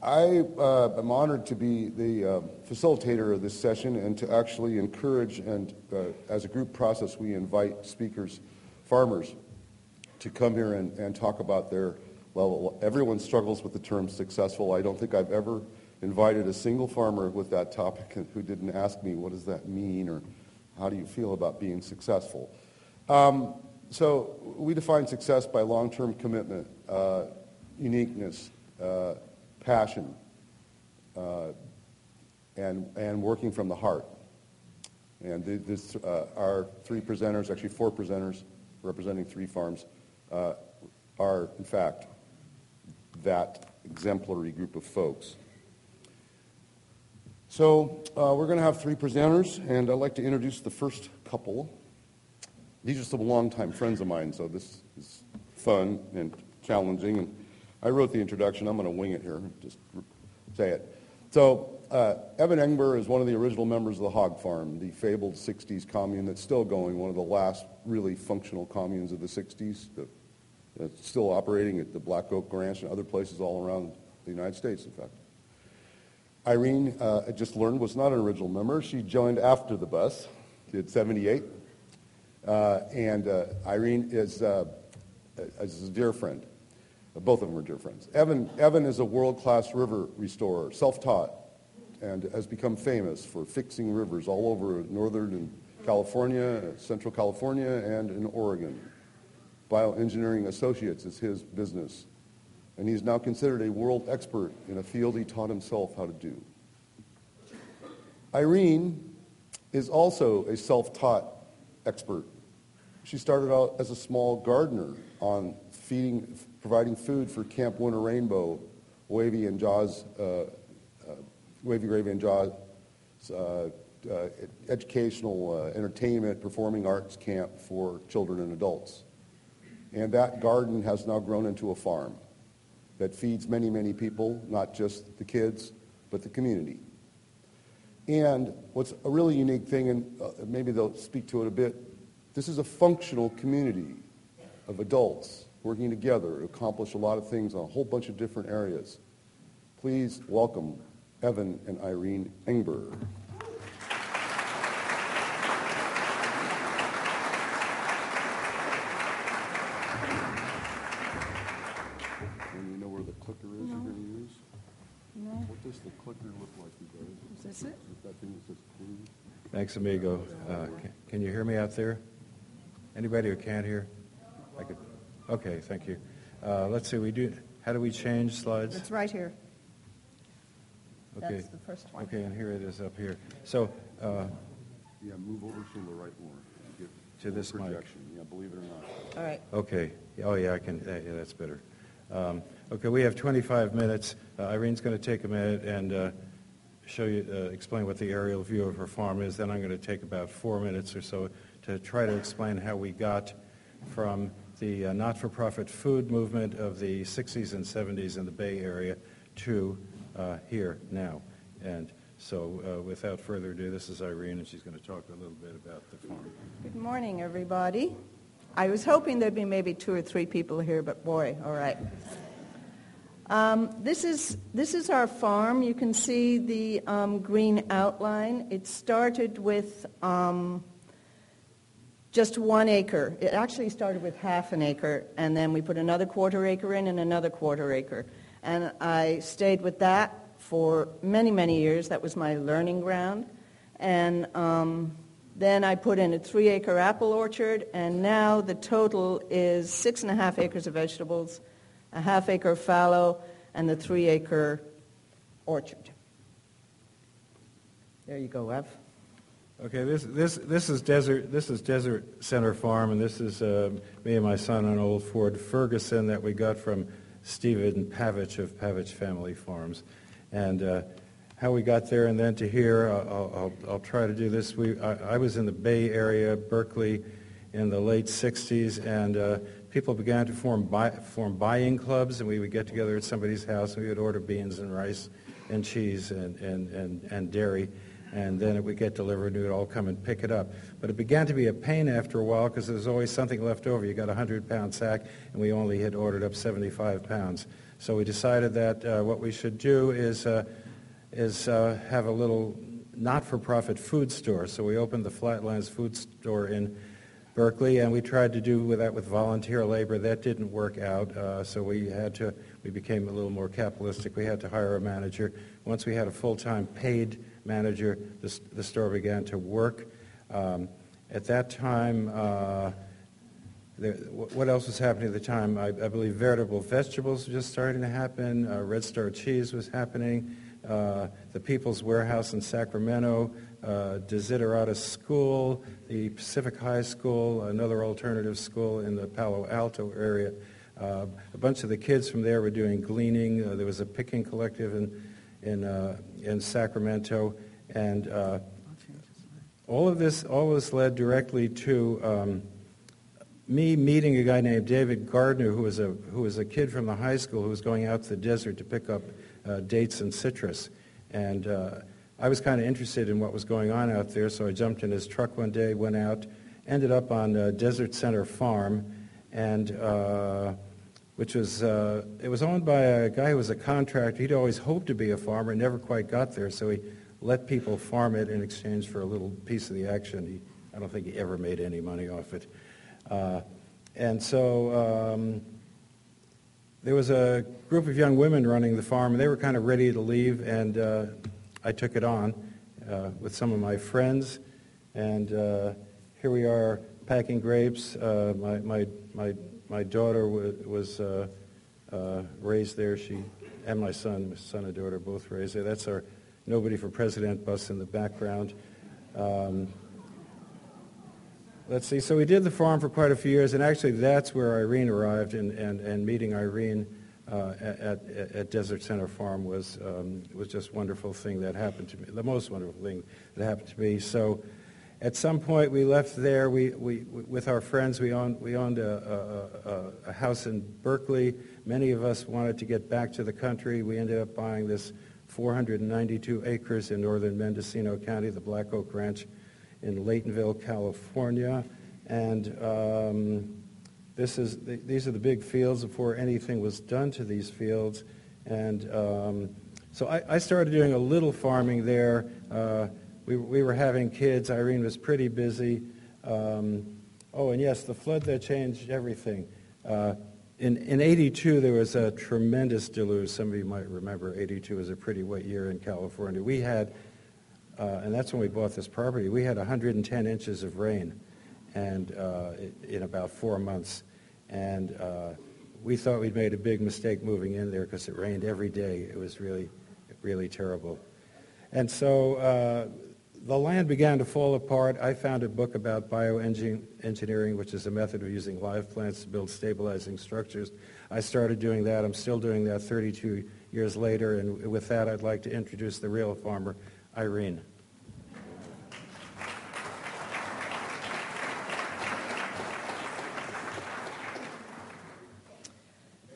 I'm honored to be the facilitator of this session and to actually encourage, and as a group process, we invite speakers, farmers, to come here and talk about their level. Everyone struggles with the term successful. I don't think I've ever invited a single farmer with that topic who didn't ask me, what does that mean, or how do you feel about being successful? So we define success by long-term commitment, uniqueness, passion, and working from the heart. And our three presenters, actually four presenters representing three farms, are in fact that exemplary group of folks. So we're going to have three presenters, and I'd like to introduce the first couple. These are some longtime friends of mine, so this is fun and challenging. And I wrote the introduction. I'm going to wing it here, just say it. So Evan Engber is one of the original members of the Hog Farm, the fabled 60s commune that's still going, one of the last really functional communes of the 60s, that's still operating at the Black Oak Ranch and other places all around the United States, in fact. Irene, I just learned, was not an original member. She joined after the bus, did 78. And Irene is a dear friend. Both of them are dear friends. Evan is a world-class river restorer, self-taught, and has become famous for fixing rivers all over northern California, central California, and in Oregon. Bioengineering Associates is his business, and he's now considered a world expert in a field he taught himself how to do. Irene is also a self-taught expert. She started out as a small gardener on providing food for Camp Winnarainbow, Wavy and Jaw's, Wavy and Jaw's educational, entertainment, performing arts camp for children and adults. And that garden has now grown into a farm that feeds many, many people, not just the kids, but the community. And what's a really unique thing, and maybe they'll speak to it a bit, this is a functional community of adults working together to accomplish a lot of things on a whole bunch of different areas. Please welcome Evan and Irene Engber. And you know where the clicker is you're going to use? No. What does the clicker look like, you guys? Is this it? Is that thing that says please? Thanks, amigo. Can you hear me out there? Anybody who can't hear? Okay, thank you. Let's see, how do we change slides? It's right here. Okay. That's the first one. Okay, and here it is up here. So, yeah, move over to the right more. Get to this projection. Yeah, believe it or not. All right. Okay. Oh, yeah, I can. Yeah, that's better. Okay, we have 25 minutes. Irene's going to take a minute and show you, explain what the aerial view of her farm is. Then I'm going to take about 4 minutes or so to try to explain how we got from the not-for-profit food movement of the 60s and 70s in the Bay Area to here now. And so without further ado, this is Irene, and she's going to talk a little bit about the farm. Good morning, everybody. I was hoping there'd be maybe 2 or 3 people here, but boy, all right. This is our farm. You can see the green outline. It started with just 1 acre. It actually started with half an acre, and then we put another quarter acre in and another quarter acre. And I stayed with that for many, many years. That was my learning ground. And then I put in a 3-acre apple orchard, and now the total is 6.5 acres of vegetables, a half-acre fallow, and the 3-acre orchard. There you go, Ev. Okay, this is Desert Center Farm, and this is me and my son on old Ford Ferguson that we got from Stephen Pavich of Pavich Family Farms. And how we got there and then to here, I'll try to do this. I was in the Bay Area, Berkeley, in the late 60s, and people began to form buying clubs, and we would get together at somebody's house, and we would order beans and rice and cheese and dairy. And then it would get delivered, and we would all come and pick it up. But it began to be a pain after a while because there was always something left over. You got a 100-pound sack, and we only had ordered up 75 pounds. So we decided that what we should do is have a little not-for-profit food store. So we opened the Flatlands Food Store in Berkeley, and we tried to do that with volunteer labor. That didn't work out, so we became a little more capitalistic. We had to hire a manager. Once we had a full-time paid manager, the store began to work. At that time, what else was happening at the time? I believe veritable vegetables were just starting to happen. Red Star cheese was happening. The People's Warehouse in Sacramento, Desiderata School, the Pacific High School, another alternative school in the Palo Alto area. A bunch of the kids from there were doing gleaning. There was a picking collective in Sacramento, and all of this led directly to me meeting a guy named David Gardner, who was a kid from the high school who was going out to the desert to pick up dates and citrus. And I was kind of interested in what was going on out there, so I jumped in his truck one day, went out, ended up on Desert Center Farm, and it was owned by a guy who was a contractor. He'd always hoped to be a farmer, never quite got there, so he let people farm it in exchange for a little piece of the action. I don't think he ever made any money off it. And so there was a group of young women running the farm, and they were kind of ready to leave, and I took it on with some of my friends, and here we are packing grapes. My daughter was raised there. She and my son and daughter both raised there. That's our Nobody for President bus in the background. Let's see. So we did the farm for quite a few years, and actually that's where Irene arrived, and meeting Irene at Desert Center Farm was just a wonderful thing that happened to me, the most wonderful thing that happened to me. So at some point we left there. We with our friends, we owned a house in Berkeley. Many of us wanted to get back to the country. We ended up buying this 492 acres in northern Mendocino County, the Black Oak Ranch in Laytonville, California, and these are the big fields before anything was done to these fields. And so I started doing a little farming there. We were having kids. Irene was pretty busy. Oh, and yes, the flood that changed everything. In 82, there was a tremendous deluge. Some of you might remember 82 was a pretty wet year in California. We had, and that's when we bought this property, we had 110 inches of rain and in about 4 months. And we thought we'd made a big mistake moving in there because it rained every day. It was really, really terrible. And so the land began to fall apart. I found a book about bioengineering, which is a method of using live plants to build stabilizing structures. I started doing that. I'm still doing that 32 years later. And with that, I'd like to introduce the real farmer, Irene.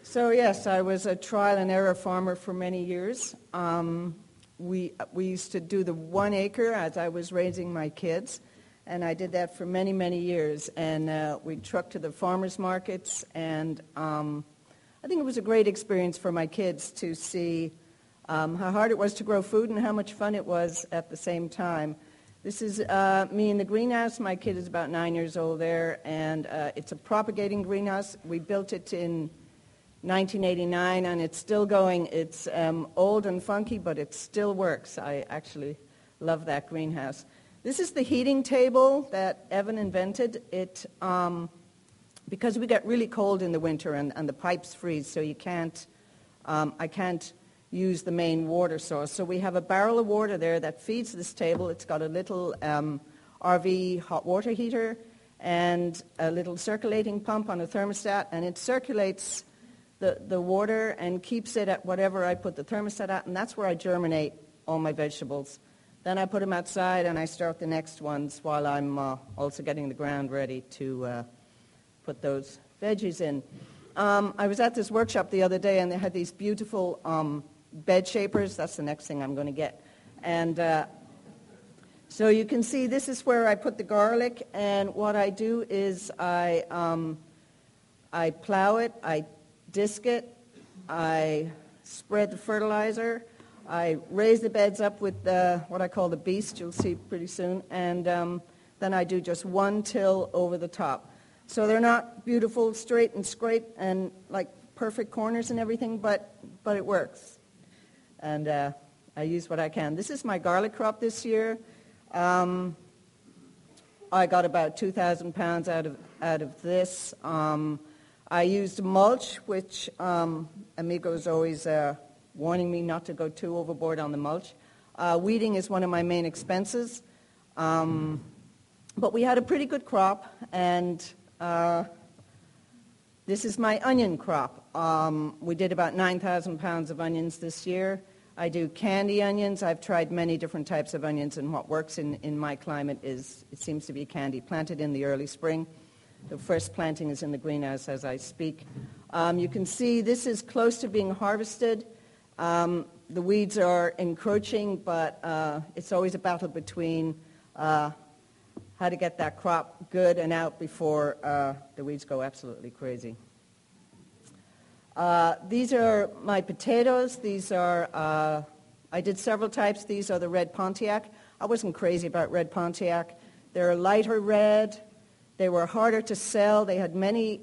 So yes, I was a trial and error farmer for many years. We used to do the 1 acre as I was raising my kids, and I did that for many, many years. And we'd truck to the farmers markets, and I think it was a great experience for my kids to see how hard it was to grow food and how much fun it was at the same time. This is me in the greenhouse. My kid is about 9 years old there, and it's a propagating greenhouse. We built it in 1989, and it's still going. It's old and funky, but it still works. I actually love that greenhouse. This is the heating table that Evan invented. It because we get really cold in the winter and the pipes freeze, so you can't. I can't use the main water source. So we have a barrel of water there that feeds this table. It's got a little RV hot water heater and a little circulating pump on a thermostat, and it circulates the water and keeps it at whatever I put the thermostat at, and that's where I germinate all my vegetables. Then I put them outside and I start the next ones while I'm also getting the ground ready to put those veggies in. I was at this workshop the other day, and they had these beautiful bed shapers. That's the next thing I'm going to get. And so you can see this is where I put the garlic, and what I do is I plow it, I disc it, I spread the fertilizer. I raise the beds up with what I call the beast, you'll see pretty soon, and then I do just one till over the top. So they're not beautiful, straight and scrape and like perfect corners and everything, but it works. And I use what I can. This is my garlic crop this year. I got about 2,000 pounds out of this. I used mulch, which Amigo's always warning me not to go too overboard on the mulch. Weeding is one of my main expenses. But we had a pretty good crop, and this is my onion crop. We did about 9,000 pounds of onions this year. I do candy onions. I've tried many different types of onions, and what works in my climate is, it seems to be candy, planted in the early spring. The first planting is in the greenhouse as I speak. You can see this is close to being harvested. The weeds are encroaching, but it's always a battle between how to get that crop good and out before the weeds go absolutely crazy. These are my potatoes. These are, I did several types. These are the red Pontiac. I wasn't crazy about red Pontiac. They're lighter red. They were harder to sell. They had many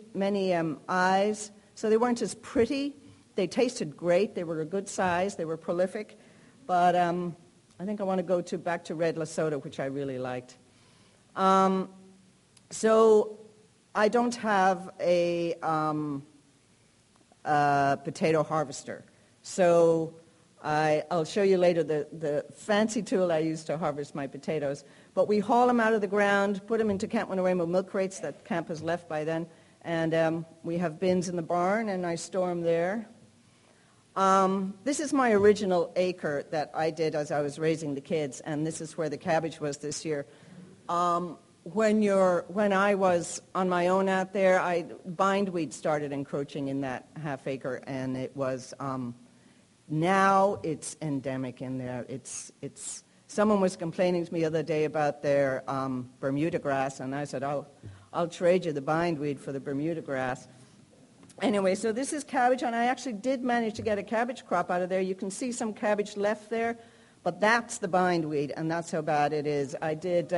eyes, so they weren't as pretty. They tasted great. They were a good size. They were prolific. But I think I want to go back to red Lesotho, which I really liked. So I don't have a potato harvester. So I'll show you later the fancy tool I use to harvest my potatoes. But we haul them out of the ground, put them into Cant Winnarainbow milk crates that Camp has left by then, and we have bins in the barn, and I store them there. This is my original acre that I did as I was raising the kids, and this is where the cabbage was this year. When I was on my own out there, bindweed started encroaching in that half acre, and it was now it's endemic in there. It's someone was complaining to me the other day about their Bermuda grass, and I said, I'll trade you the bindweed for the Bermuda grass. Anyway, so this is cabbage, and I actually did manage to get a cabbage crop out of there. You can see some cabbage left there, but that's the bindweed, and that's how bad it is. I did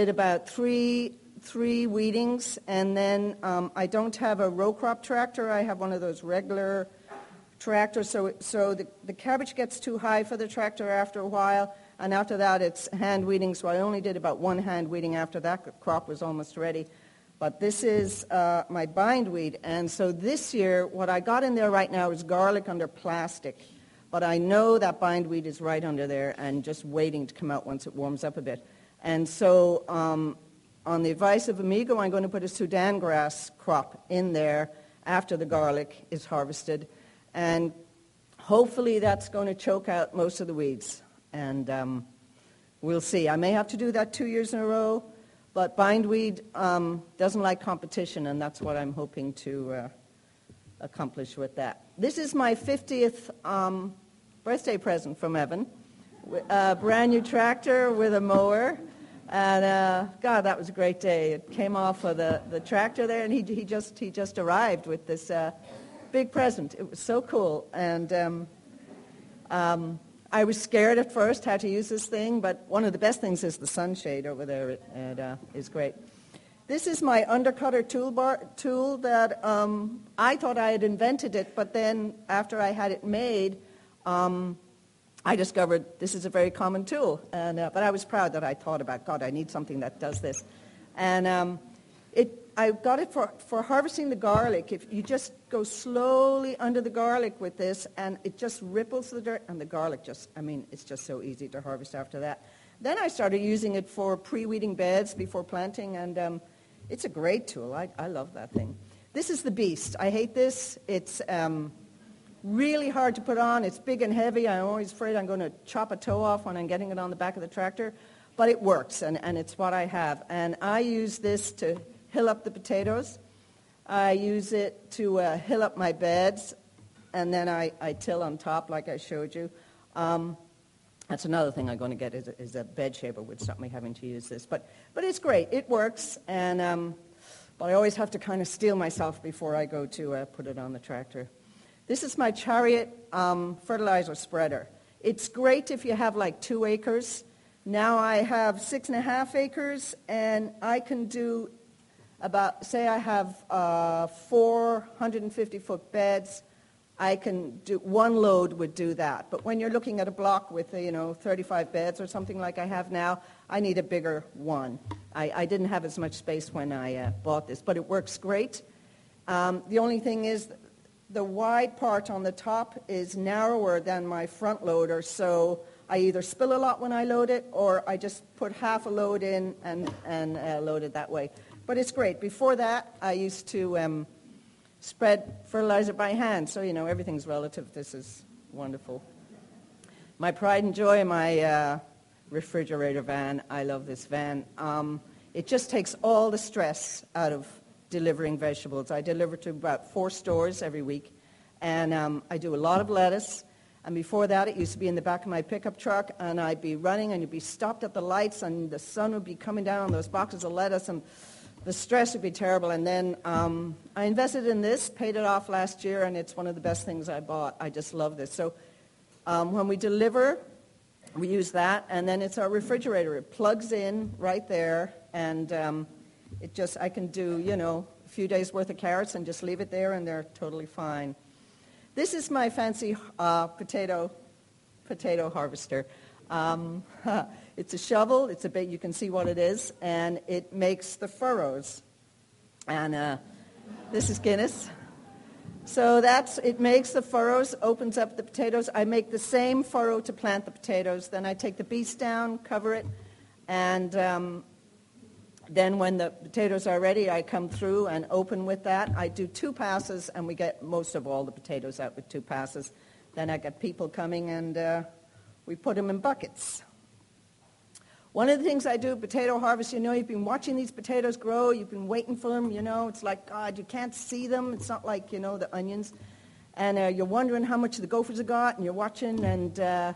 about three weedings, and then I don't have a row crop tractor. I have one of those regular tractors, so the cabbage gets too high for the tractor after a while, and after that it's hand weeding, so I only did about one hand weeding after that crop was almost ready. But this is my bindweed, and so this year what I got in there right now is garlic under plastic, but I know that bindweed is right under there and just waiting to come out once it warms up a bit. And so on the advice of Amigo, I'm going to put a Sudan grass crop in there after the garlic is harvested. And hopefully that's going to choke out most of the weeds. And we'll see. I may have to do that 2 years in a row, but bindweed doesn't like competition, and that's what I'm hoping to accomplish with that. This is my 50th birthday present from Evan. A brand new tractor with a mower. And God, that was a great day. It came off of the tractor there, and he just arrived with this big present. It was so cool. And I was scared at first how to use this thing, but one of the best things is the sunshade over there. It is great. This is my undercutter tool that I thought I had invented it, but then after I had it made, I discovered this is a very common tool, but I was proud that I thought about, God, I need something that does this. And I got it for harvesting the garlic. If you just go slowly under the garlic with this, and it just ripples the dirt, and the garlic it's just so easy to harvest after that. Then I started using it for pre-weeding beds before planting, and it's a great tool. I love that thing. This is the beast. I hate this. It's really hard to put on. It's big and heavy. I'm always afraid I'm going to chop a toe off when I'm getting it on the back of the tractor. But it works, and it's what I have. And I use this to hill up the potatoes. I use it to hill up my beds, and then I till on top like I showed you. That's another thing I'm going to get is a bed shaper would stop me having to use this. But it's great. It works, and but I always have to kind of steel myself before I go to put it on the tractor. This is my Chariot fertilizer spreader. It's great if you have like 2 acres. Now I have 6.5 acres, and I can do about, say I have 450-foot beds. I can do, one load would do that. But when you're looking at a block with, 35 beds or something like I have now, I need a bigger one. I didn't have as much space when I bought this, but it works great. The only thing is the wide part on the top is narrower than my front loader, so I either spill a lot when I load it, or I just put half a load in and load it that way. But it's great. Before that, I used to spread fertilizer by hand, so everything's relative. This is wonderful. My pride and joy, my refrigerator van. I love this van. It just takes all the stress out of delivering vegetables. I deliver to about 4 stores every week, and I do a lot of lettuce. And before that, it used to be in the back of my pickup truck, and I'd be running, and you'd be stopped at the lights, and the sun would be coming down on those boxes of lettuce, and the stress would be terrible. And then I invested in this, paid it off last year, and it's one of the best things I bought. I just love this. So when we deliver, we use that, and then it's our refrigerator. It plugs in right there, and I can do, a few days' worth of carrots and just leave it there, and they're totally fine. This is my fancy potato harvester. It's a shovel. It's a bit, you can see what it is, and it makes the furrows. And this is Guinness. So it makes the furrows, opens up the potatoes. I make the same furrow to plant the potatoes. Then I take the beets down, cover it, and then when the potatoes are ready, I come through and open with that. I do 2 passes, and we get most of all the potatoes out with 2 passes. Then I get people coming, and we put them in buckets. One of the things I do, potato harvest, you've been watching these potatoes grow, you've been waiting for them, it's like, God, you can't see them. It's not like, the onions. And you're wondering how much the gophers have got, and you're watching, and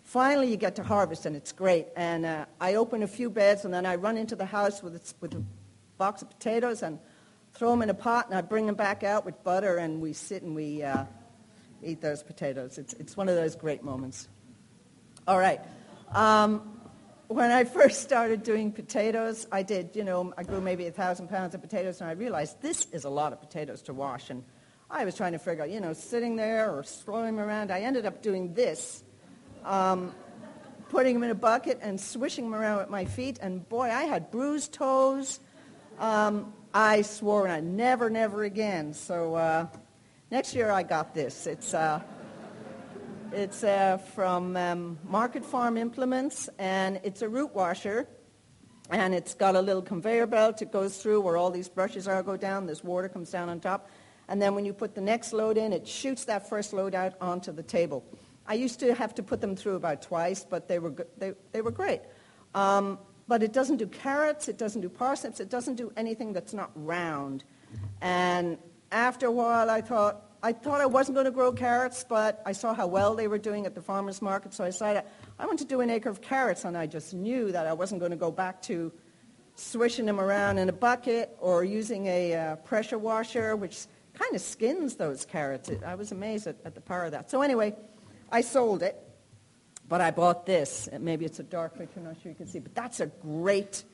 finally you get to harvest, and it's great. And I open a few beds, and then I run into the house with a box of potatoes and throw them in a pot, and I bring them back out with butter, and we sit and we eat those potatoes. It's one of those great moments. All right. When I first started doing potatoes, I grew maybe 1,000 pounds of potatoes, and I realized this is a lot of potatoes to wash. And I was trying to figure out, sitting there or throwing them around. I ended up doing this, putting them in a bucket and swishing them around with my feet. And boy, I had bruised toes. I swore, and I never again. So next year I got this. It's from Market Farm Implements, and it's a root washer, and it's got a little conveyor belt. It goes through where all these brushes go down. This water comes down on top, and then when you put the next load in, it shoots that first load out onto the table. I used to have to put them through about twice, but they were great. But it doesn't do carrots, it doesn't do parsnips, it doesn't do anything that's not round. And after a while, I thought I wasn't going to grow carrots, but I saw how well they were doing at the farmer's market, so I decided I want to do an acre of carrots, and I just knew that I wasn't going to go back to swishing them around in a bucket or using a pressure washer, which kind of skins those carrots. I was amazed at the power of that. So anyway, I sold it, but I bought this. Maybe it's a dark picture, I'm not sure you can see, but that's a great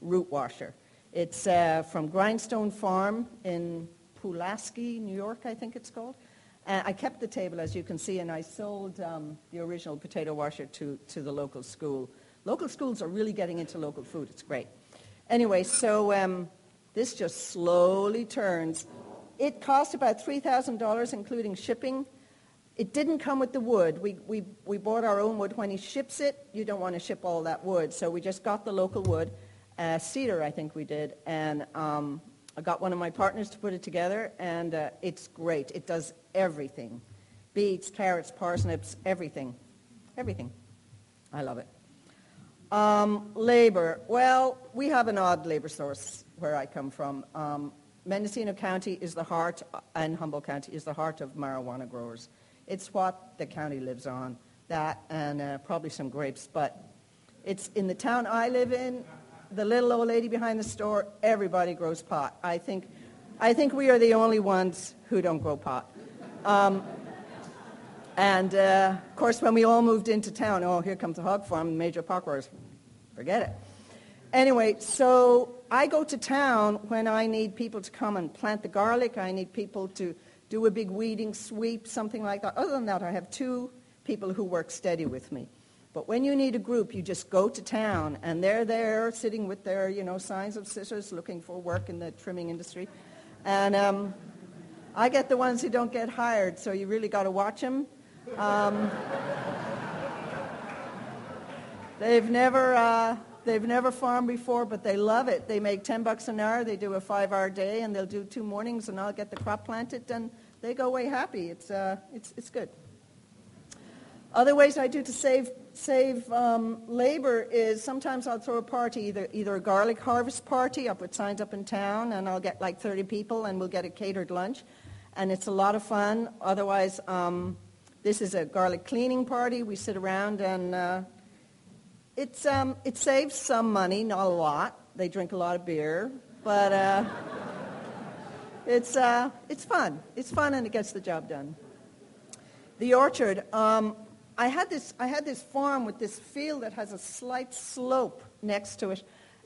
root washer. It's from Grindstone Farm in Pulaski, New York, I think it's called. And I kept the table, as you can see, and I sold the original potato washer to the local school. Local schools are really getting into local food. It's great. Anyway, so this just slowly turns. It cost about $3,000, including shipping. It didn't come with the wood. We bought our own wood. When he ships it, you don't want to ship all that wood. So we just got the local wood, cedar, I think we did, and I got one of my partners to put it together, and it's great. It does everything. Beets, carrots, parsnips, everything. Everything. I love it. Labor. Well, we have an odd labor source where I come from. Mendocino County is the heart, and Humboldt County is the heart of marijuana growers. It's what the county lives on, that and probably some grapes. But it's in the town I live in. The little old lady behind the store, everybody grows pot. I think we are the only ones who don't grow pot. And, of course, when we all moved into town, oh, here comes the hog farm, major pork roars. Forget it. Anyway, so I go to town when I need people to come and plant the garlic. I need people to do a big weeding sweep, something like that. Other than that, I have 2 people who work steady with me. But when you need a group, you just go to town, and they're there sitting with their, signs of scissors, looking for work in the trimming industry. And I get the ones who don't get hired, so you really got to watch them. They've never farmed before, but they love it. They make $10 an hour. They do a 5-hour day, and they'll do 2 mornings, and I'll get the crop planted, and they go away happy. It's good. Other ways I do to save labor is sometimes I'll throw a party, either a garlic harvest party. I'll put signs up in town, and I'll get like 30 people, and we'll get a catered lunch, and it's a lot of fun. Otherwise, this is a garlic cleaning party. We sit around, and it saves some money, not a lot. They drink a lot of beer, but it's fun. It's fun, and it gets the job done. The orchard. I had this farm with this field that has a slight slope next to it,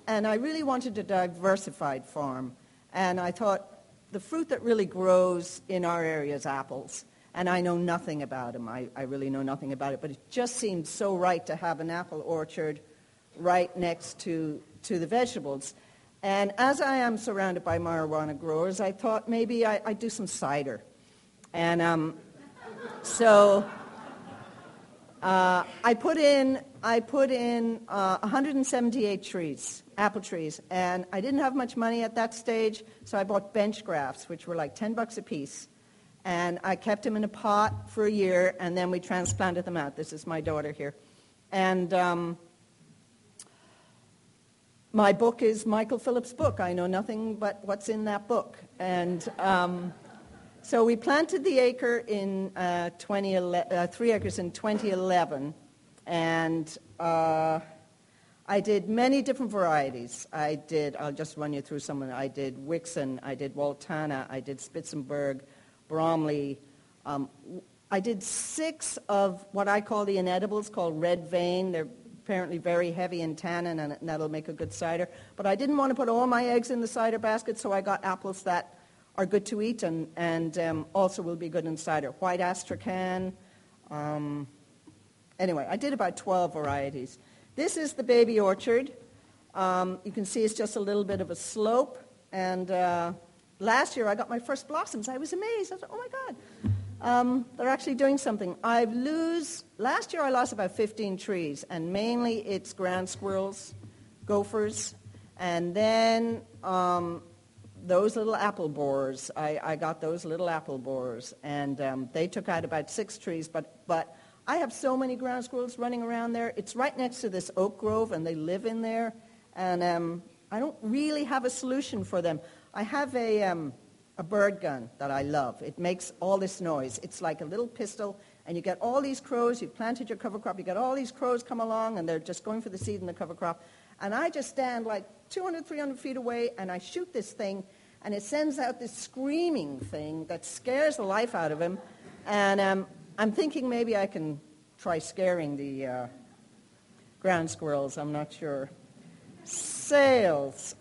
and I really wanted a diversified farm. And I thought the fruit that really grows in our area is apples, and I know nothing about them. I really know nothing about it, but it just seemed so right to have an apple orchard right next to the vegetables. And as I am surrounded by marijuana growers, I thought maybe I'd do some cider. And so I put in 178 trees, apple trees, and I didn't have much money at that stage, so I bought bench grafts, which were like $10 a piece, and I kept them in a pot for a year, and then we transplanted them out. This is my daughter here, and my book is Michael Phillips' book. I know nothing but what's in that book, and so we planted the acre in 3 acres in 2011, and I did many different varieties. I'll just run you through some of them. I did Wixon, I did Waltana, I did Spitzenberg, Bromley. I did 6 of what I call the inedibles, called Red Vein. They're apparently very heavy in tannin, and that'll make a good cider. But I didn't want to put all my eggs in the cider basket, so I got apples that are good to eat and also will be good in cider. White Astrakhan. Anyway, I did about 12 varieties. This is the baby orchard. You can see it's just a little bit of a slope. And last year I got my first blossoms. I was amazed. I thought, oh my God, they're actually doing something. Last year I lost about 15 trees, and mainly it's ground squirrels, gophers, and then those little apple borers. I got those little apple borers, and they took out about 6 trees, but I have so many ground squirrels running around there. It's right next to this oak grove, and they live in there, and I don't really have a solution for them. I have a bird gun that I love. It makes all this noise. It's like a little pistol, and you get all these crows. You've planted your cover crop. You get all these crows come along, and they're just going for the seed in the cover crop. And I just stand like 200, 300 feet away, and I shoot this thing, and it sends out this screaming thing that scares the life out of him. And I'm thinking maybe I can try scaring the ground squirrels. I'm not sure. Sales.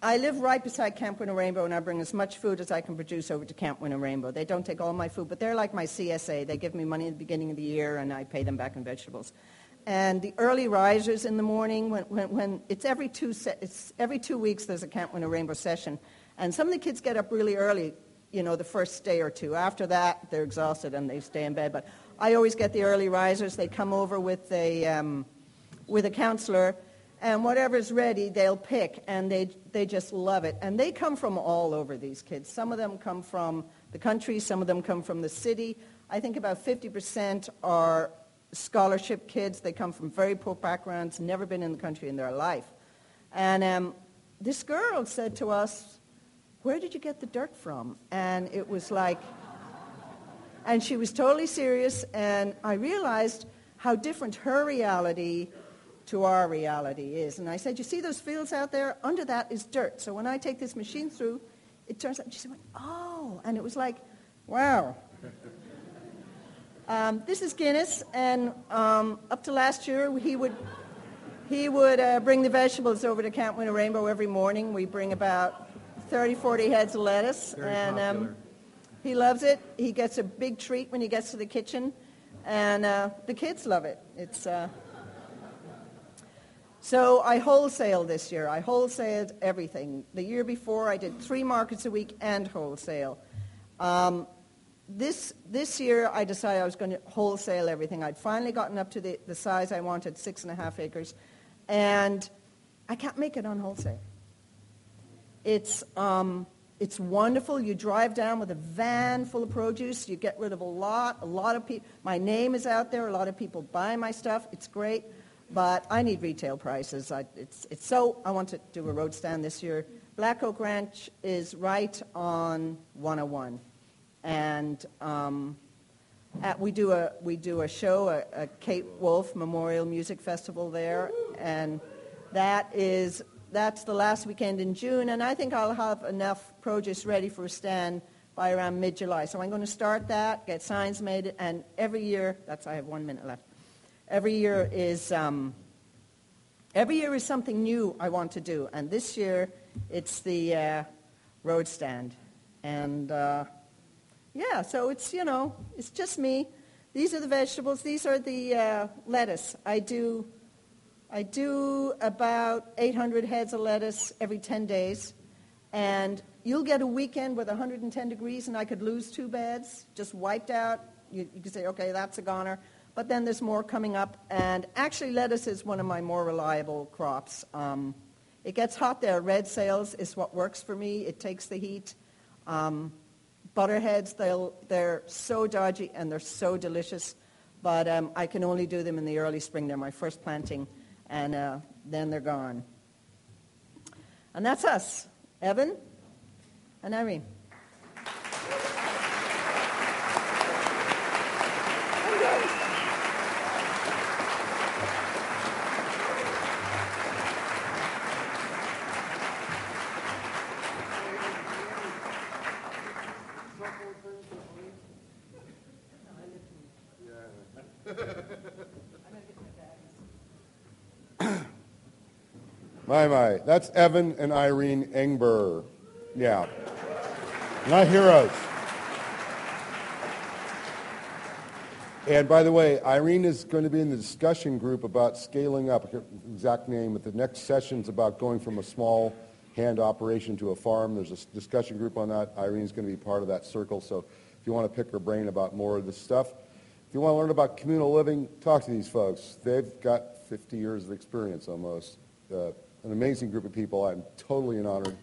I live right beside Camp Winnarainbow, and I bring as much food as I can produce over to Camp Winnarainbow. They don't take all my food, but they're like my CSA. They give me money at the beginning of the year, and I pay them back in vegetables. And the early risers in the morning, when it's every 2 weeks there's a Camp Winnarainbow session, and some of the kids get up really early, the first day or two. After that, they're exhausted and they stay in bed. But I always get the early risers. They come over with a counselor, and whatever's ready, they'll pick, and they just love it. And they come from all over, these kids. Some of them come from the country. Some of them come from the city. I think about 50% are scholarship kids. They come from very poor backgrounds, never been in the country in their life. And this girl said to us, "Where did you get the dirt from?" And it was like, and she was totally serious, and I realized how different her reality to our reality is. And I said, "You see those fields out there? Under that is dirt. So when I take this machine through, it turns out," she said, "Oh," and it was like, Wow. This is Guinness, and up to last year, he would bring the vegetables over to Camp Winnarainbow every morning. We bring about 30, 40 heads of lettuce, Very and popular. he loves it. He gets a big treat when he gets to the kitchen, and the kids love it. So I wholesale this year. I wholesaled everything. The year before, I did 3 markets a week and wholesale. This year, I decided I was going to wholesale everything. I'd finally gotten up to the size I wanted, 6.5 acres, and I can't make it on wholesale. It's wonderful. You drive down with a van full of produce. You get rid of a lot of people. My name is out there. A lot of people buy my stuff. It's great, but I need retail prices. So I want to do a road stand this year. Black Oak Ranch is right on 101. And we do a show, a Kate Wolf Memorial Music Festival there, and that's the last weekend in June, and I think I'll have enough produce ready for a stand by around mid-July. So I'm going to start that, get signs made, and every year, I have 1 minute left. Every year is something new I want to do, and this year it's the road stand, and. Yeah, so it's just me. These are the vegetables. These are the lettuce. I do about 800 heads of lettuce every 10 days. And you'll get a weekend with 110 degrees and I could lose 2 beds, just wiped out. You could say, okay, that's a goner. But then there's more coming up. And actually lettuce is one of my more reliable crops. It gets hot there. Red sails is what works for me. It takes the heat. Butterheads, they're so dodgy and they're so delicious, but I can only do them in the early spring. They're my first planting, and then they're gone. And that's us, Evan and Irene. My. That's Evan and Irene Engber. Yeah. My heroes. And by the way, Irene is going to be in the discussion group about scaling up, exact name, but the next session's about going from a small hand operation to a farm. There's a discussion group on that. Irene's going to be part of that circle, so if you want to pick her brain about more of this stuff. If you want to learn about communal living, talk to these folks. They've got 50 years of experience almost. An amazing group of people. I'm totally in honor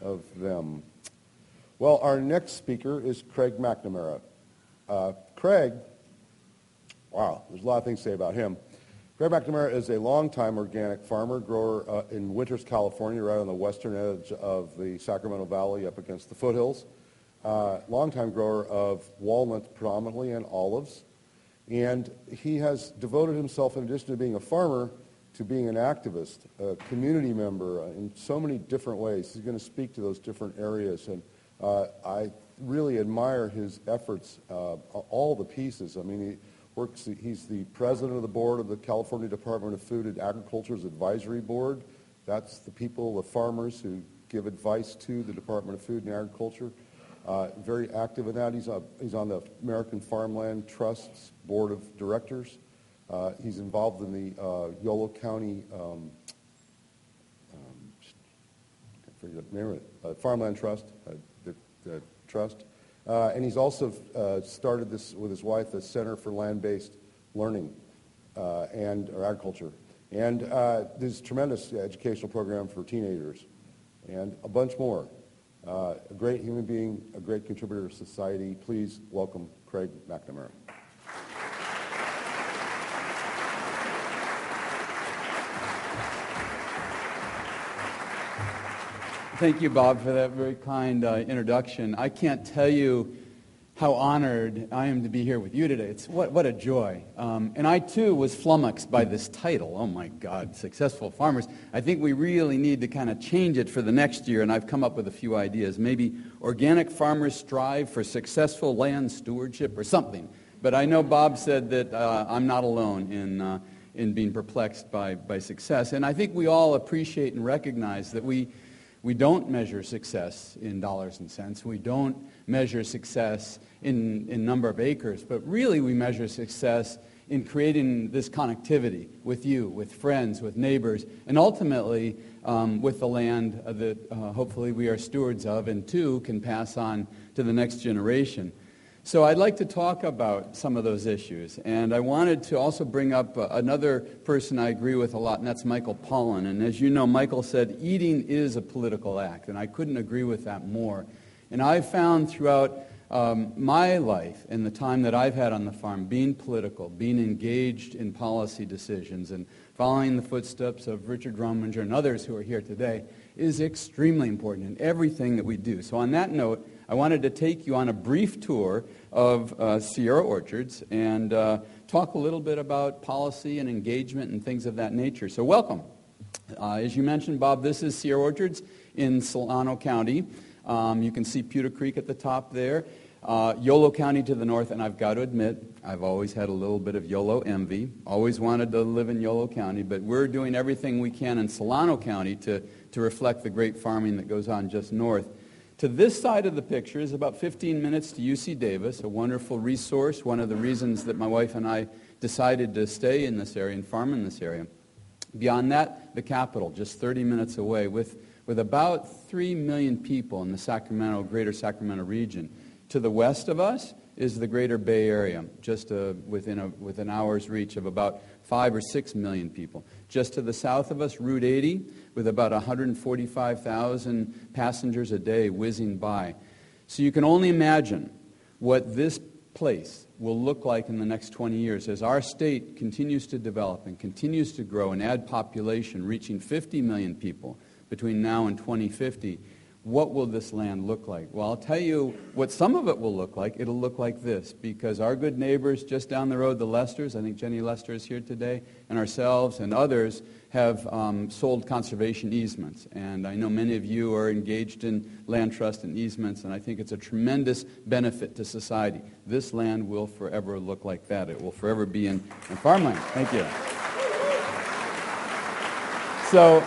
of them. Well, our next speaker is Craig McNamara. Craig, wow, there's a lot of things to say about him. Craig McNamara is a longtime organic farmer, grower in Winters, California, right on the western edge of the Sacramento Valley up against the foothills. Longtime grower of walnuts predominantly and olives. And he has devoted himself, in addition to being a farmer, to being an activist, a community member in so many different ways. He's going to speak to those different areas. And I really admire his efforts, all the pieces. I mean, he's the president of the board of the California Department of Food and Agriculture's advisory board. That's the people, the farmers who give advice to the Department of Food and Agriculture. Very active in that. He's on the American Farmland Trust's board of directors. He's involved in the Yolo County Farmland Trust, the trust. And he's also started this with his wife, the Center for Land-Based Learning or Agriculture. And this tremendous educational program for teenagers and a bunch more. A great human being, a great contributor to society. Please welcome Craig McNamara. Thank you, Bob, for that very kind introduction. I can't tell you how honored I am to be here with you today. It's what a joy. And I, too, was flummoxed by this title. Oh, my God, Successful Farmers. I think we really need to kind of change it for the next year, and I've come up with a few ideas. Maybe Organic Farmers Strive for Successful Land Stewardship or something. But I know Bob said that I'm not alone in being perplexed by success. And I think we all appreciate and recognize that we don't measure success in dollars and cents. We don't measure success in number of acres. But really we measure success in creating this connectivity with you, with friends, with neighbors, and ultimately with the land that hopefully we are stewards of and too can pass on to the next generation. So I'd like to talk about some of those issues, and I wanted to also bring up another person I agree with a lot, and that's Michael Pollan. And as you know, Michael said, eating is a political act, and I couldn't agree with that more. And I've found throughout my life and the time that I've had on the farm, being political, being engaged in policy decisions, and following the footsteps of Richard Rominger and others who are here today is extremely important in everything that we do. So on that note, I wanted to take you on a brief tour of Sierra Orchards and talk a little bit about policy and engagement and things of that nature. So welcome. As you mentioned, Bob, this is Sierra Orchards in Solano County. You can see Pewter Creek at the top there. Yolo County to the north, and I've got to admit, I've always had a little bit of Yolo envy. Always wanted to live in Yolo County, but we're doing everything we can in Solano County to reflect the great farming that goes on just north. To this side of the picture is about 15 minutes to UC Davis, a wonderful resource, one of the reasons that my wife and I decided to stay in this area and farm in this area. Beyond that, the capital, just 30 minutes away, with about 3 million people in the greater Sacramento region. To the west of us is the greater Bay Area, just within an hour's reach of about 5 or 6 million people. Just to the south of us, Route 80, with about 145,000 passengers a day whizzing by. So you can only imagine what this place will look like in the next 20 years as our state continues to develop and continues to grow and add population, reaching 50 million people between now and 2050. What will this land look like? Well, I'll tell you what some of it will look like. It'll look like this, because our good neighbors just down the road, the Lesters, I think Jenny Lester is here today, and ourselves and others have sold conservation easements. And I know many of you are engaged in land trust and easements, and I think it's a tremendous benefit to society. This land will forever look like that. It will forever be in farmland. Thank you. So,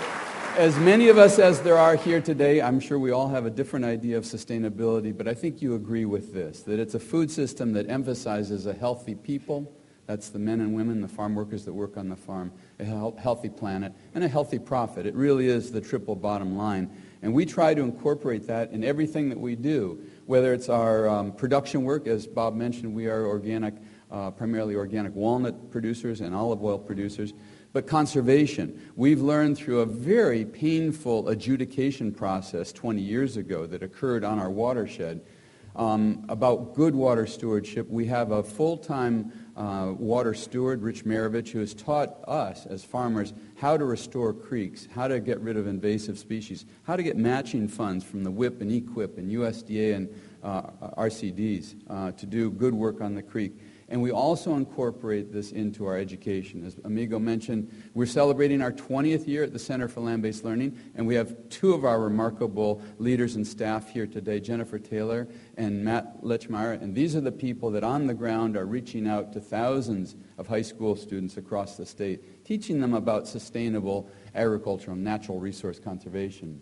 as many of us as there are here today, I'm sure we all have a different idea of sustainability, but I think you agree with this, that it's a food system that emphasizes a healthy people, that's the men and women, the farm workers that work on the farm, a healthy planet, and a healthy profit. It really is the triple bottom line. And we try to incorporate that in everything that we do, whether it's our production work. As Bob mentioned, we are primarily organic walnut producers and olive oil producers. But conservation, we've learned through a very painful adjudication process 20 years ago that occurred on our watershed about good water stewardship. We have a full-time water steward, Rich Marovich, who has taught us as farmers how to restore creeks, how to get rid of invasive species, how to get matching funds from the WIP and EQIP and USDA and RCDs to do good work on the creek. And we also incorporate this into our education. As Amigo mentioned, we're celebrating our 20th year at the Center for Land-Based Learning, and we have two of our remarkable leaders and staff here today, Jennifer Taylor and Matt Lechmeyer, and these are the people that on the ground are reaching out to thousands of high school students across the state, teaching them about sustainable agricultural and natural resource conservation.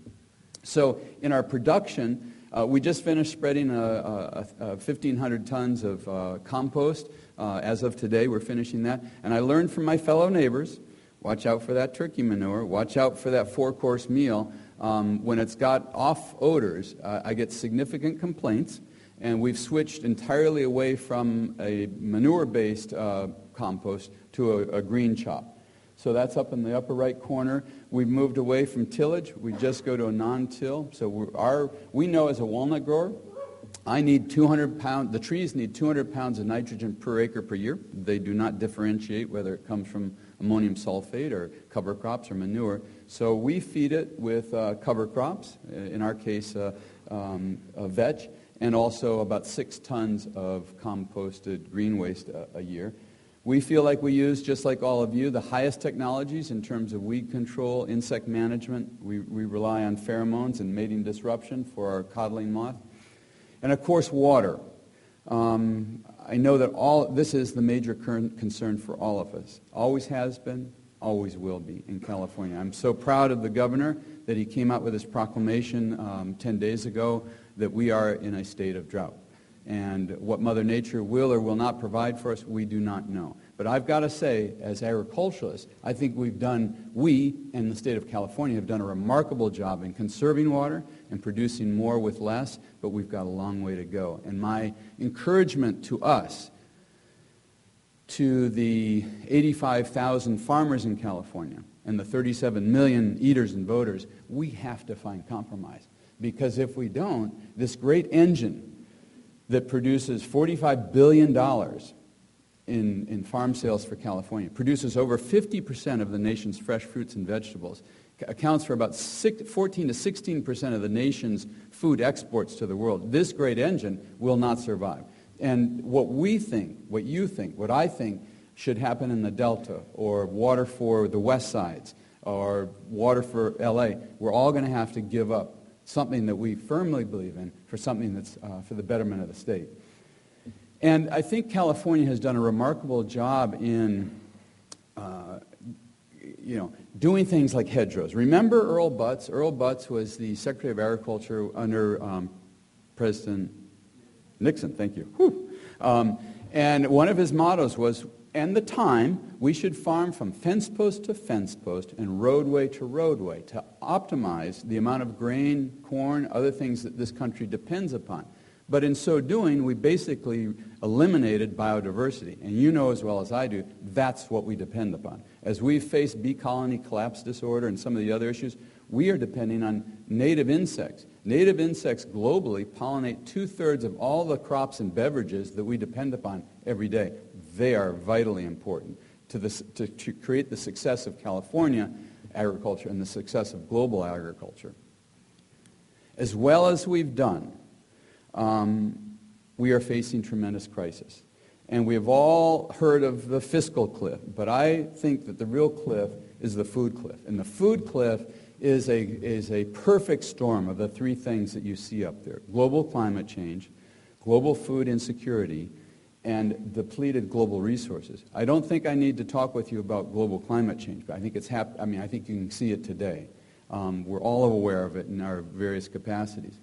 So in our production, we just finished spreading 1,500 tons of compost. As of today, we're finishing that. And I learned from my fellow neighbors, watch out for that turkey manure, watch out for that 4-course meal. When it's got off odors, I get significant complaints. And we've switched entirely away from a manure-based compost to a green chop. So that's up in the upper right corner. We've moved away from tillage. We just go to a non-till. So we know as a walnut grower, I need 200 pounds, the trees need 200 pounds of nitrogen per acre per year. They do not differentiate whether it comes from ammonium sulfate or cover crops or manure. So we feed it with cover crops, in our case, veg. and also about 6 tons of composted green waste a year. We feel like we use, just like all of you, the highest technologies in terms of weed control, insect management. We rely on pheromones and mating disruption for our codling moth. And of course, water. I know that this is the major current concern for all of us. Always has been, always will be in California. I'm so proud of the governor that he came out with his proclamation 10 days ago that we are in a state of drought. And what Mother Nature will or will not provide for us, we do not know. But I've got to say, as agriculturalists, I think we and the state of California have done a remarkable job in conserving water and producing more with less, but we've got a long way to go. And my encouragement to us, to the 85,000 farmers in California and the 37 million eaters and voters, we have to find compromise. Because if we don't, this great engine that produces $45 billion in farm sales for California, produces over 50% of the nation's fresh fruits and vegetables, accounts for about 14 to 16% of the nation's food exports to the world. This great engine will not survive. And what we think, what you think, what I think should happen in the Delta, or water for the West Sides, or water for LA, we're all going to have to give up something that we firmly believe in for something that's for the betterment of the state. And I think California has done a remarkable job in doing things like hedgerows. Remember Earl Butz? Earl Butz was the Secretary of Agriculture under President Nixon, thank you. And one of his mottos was, and the time, we should farm from fence post to fence post and roadway to roadway to optimize the amount of grain, corn, other things that this country depends upon. But in so doing, we basically eliminated biodiversity. And you know as well as I do, that's what we depend upon. As we face bee colony collapse disorder and some of the other issues, we are depending on native insects. Native insects globally pollinate 2/3 of all the crops and beverages that we depend upon every day. They are vitally important to create the success of California agriculture and the success of global agriculture. As well as we've done, we are facing tremendous crisis. And we have all heard of the fiscal cliff, but I think that the real cliff is the food cliff. And the food cliff is a perfect storm of the 3 things that you see up there: global climate change, global food insecurity, and depleted global resources. I don't think I need to talk with you about global climate change, but I think I think you can see it today. We're all aware of it in our various capacities.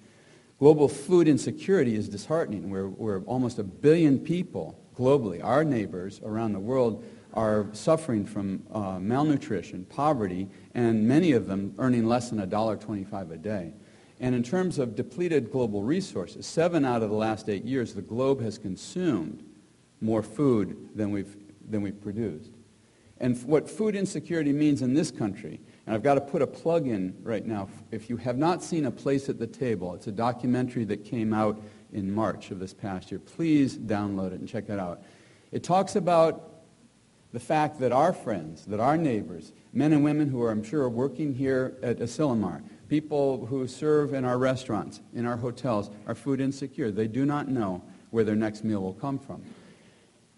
Global food insecurity is disheartening. We're almost 1 billion people globally, our neighbors around the world, are suffering from malnutrition, poverty, and many of them earning less than $1.25 a day. And in terms of depleted global resources, 7 out of the last 8 years, the globe has consumed more food than we've produced. And what food insecurity means in this country, and I've got to put a plug in right now, if you have not seen A Place at the Table, it's a documentary that came out in March of this past year. Please download it and check it out. It talks about the fact that our friends, that our neighbors, men and women who are, I'm sure, working here at Asilomar, people who serve in our restaurants, in our hotels, are food insecure. They do not know where their next meal will come from.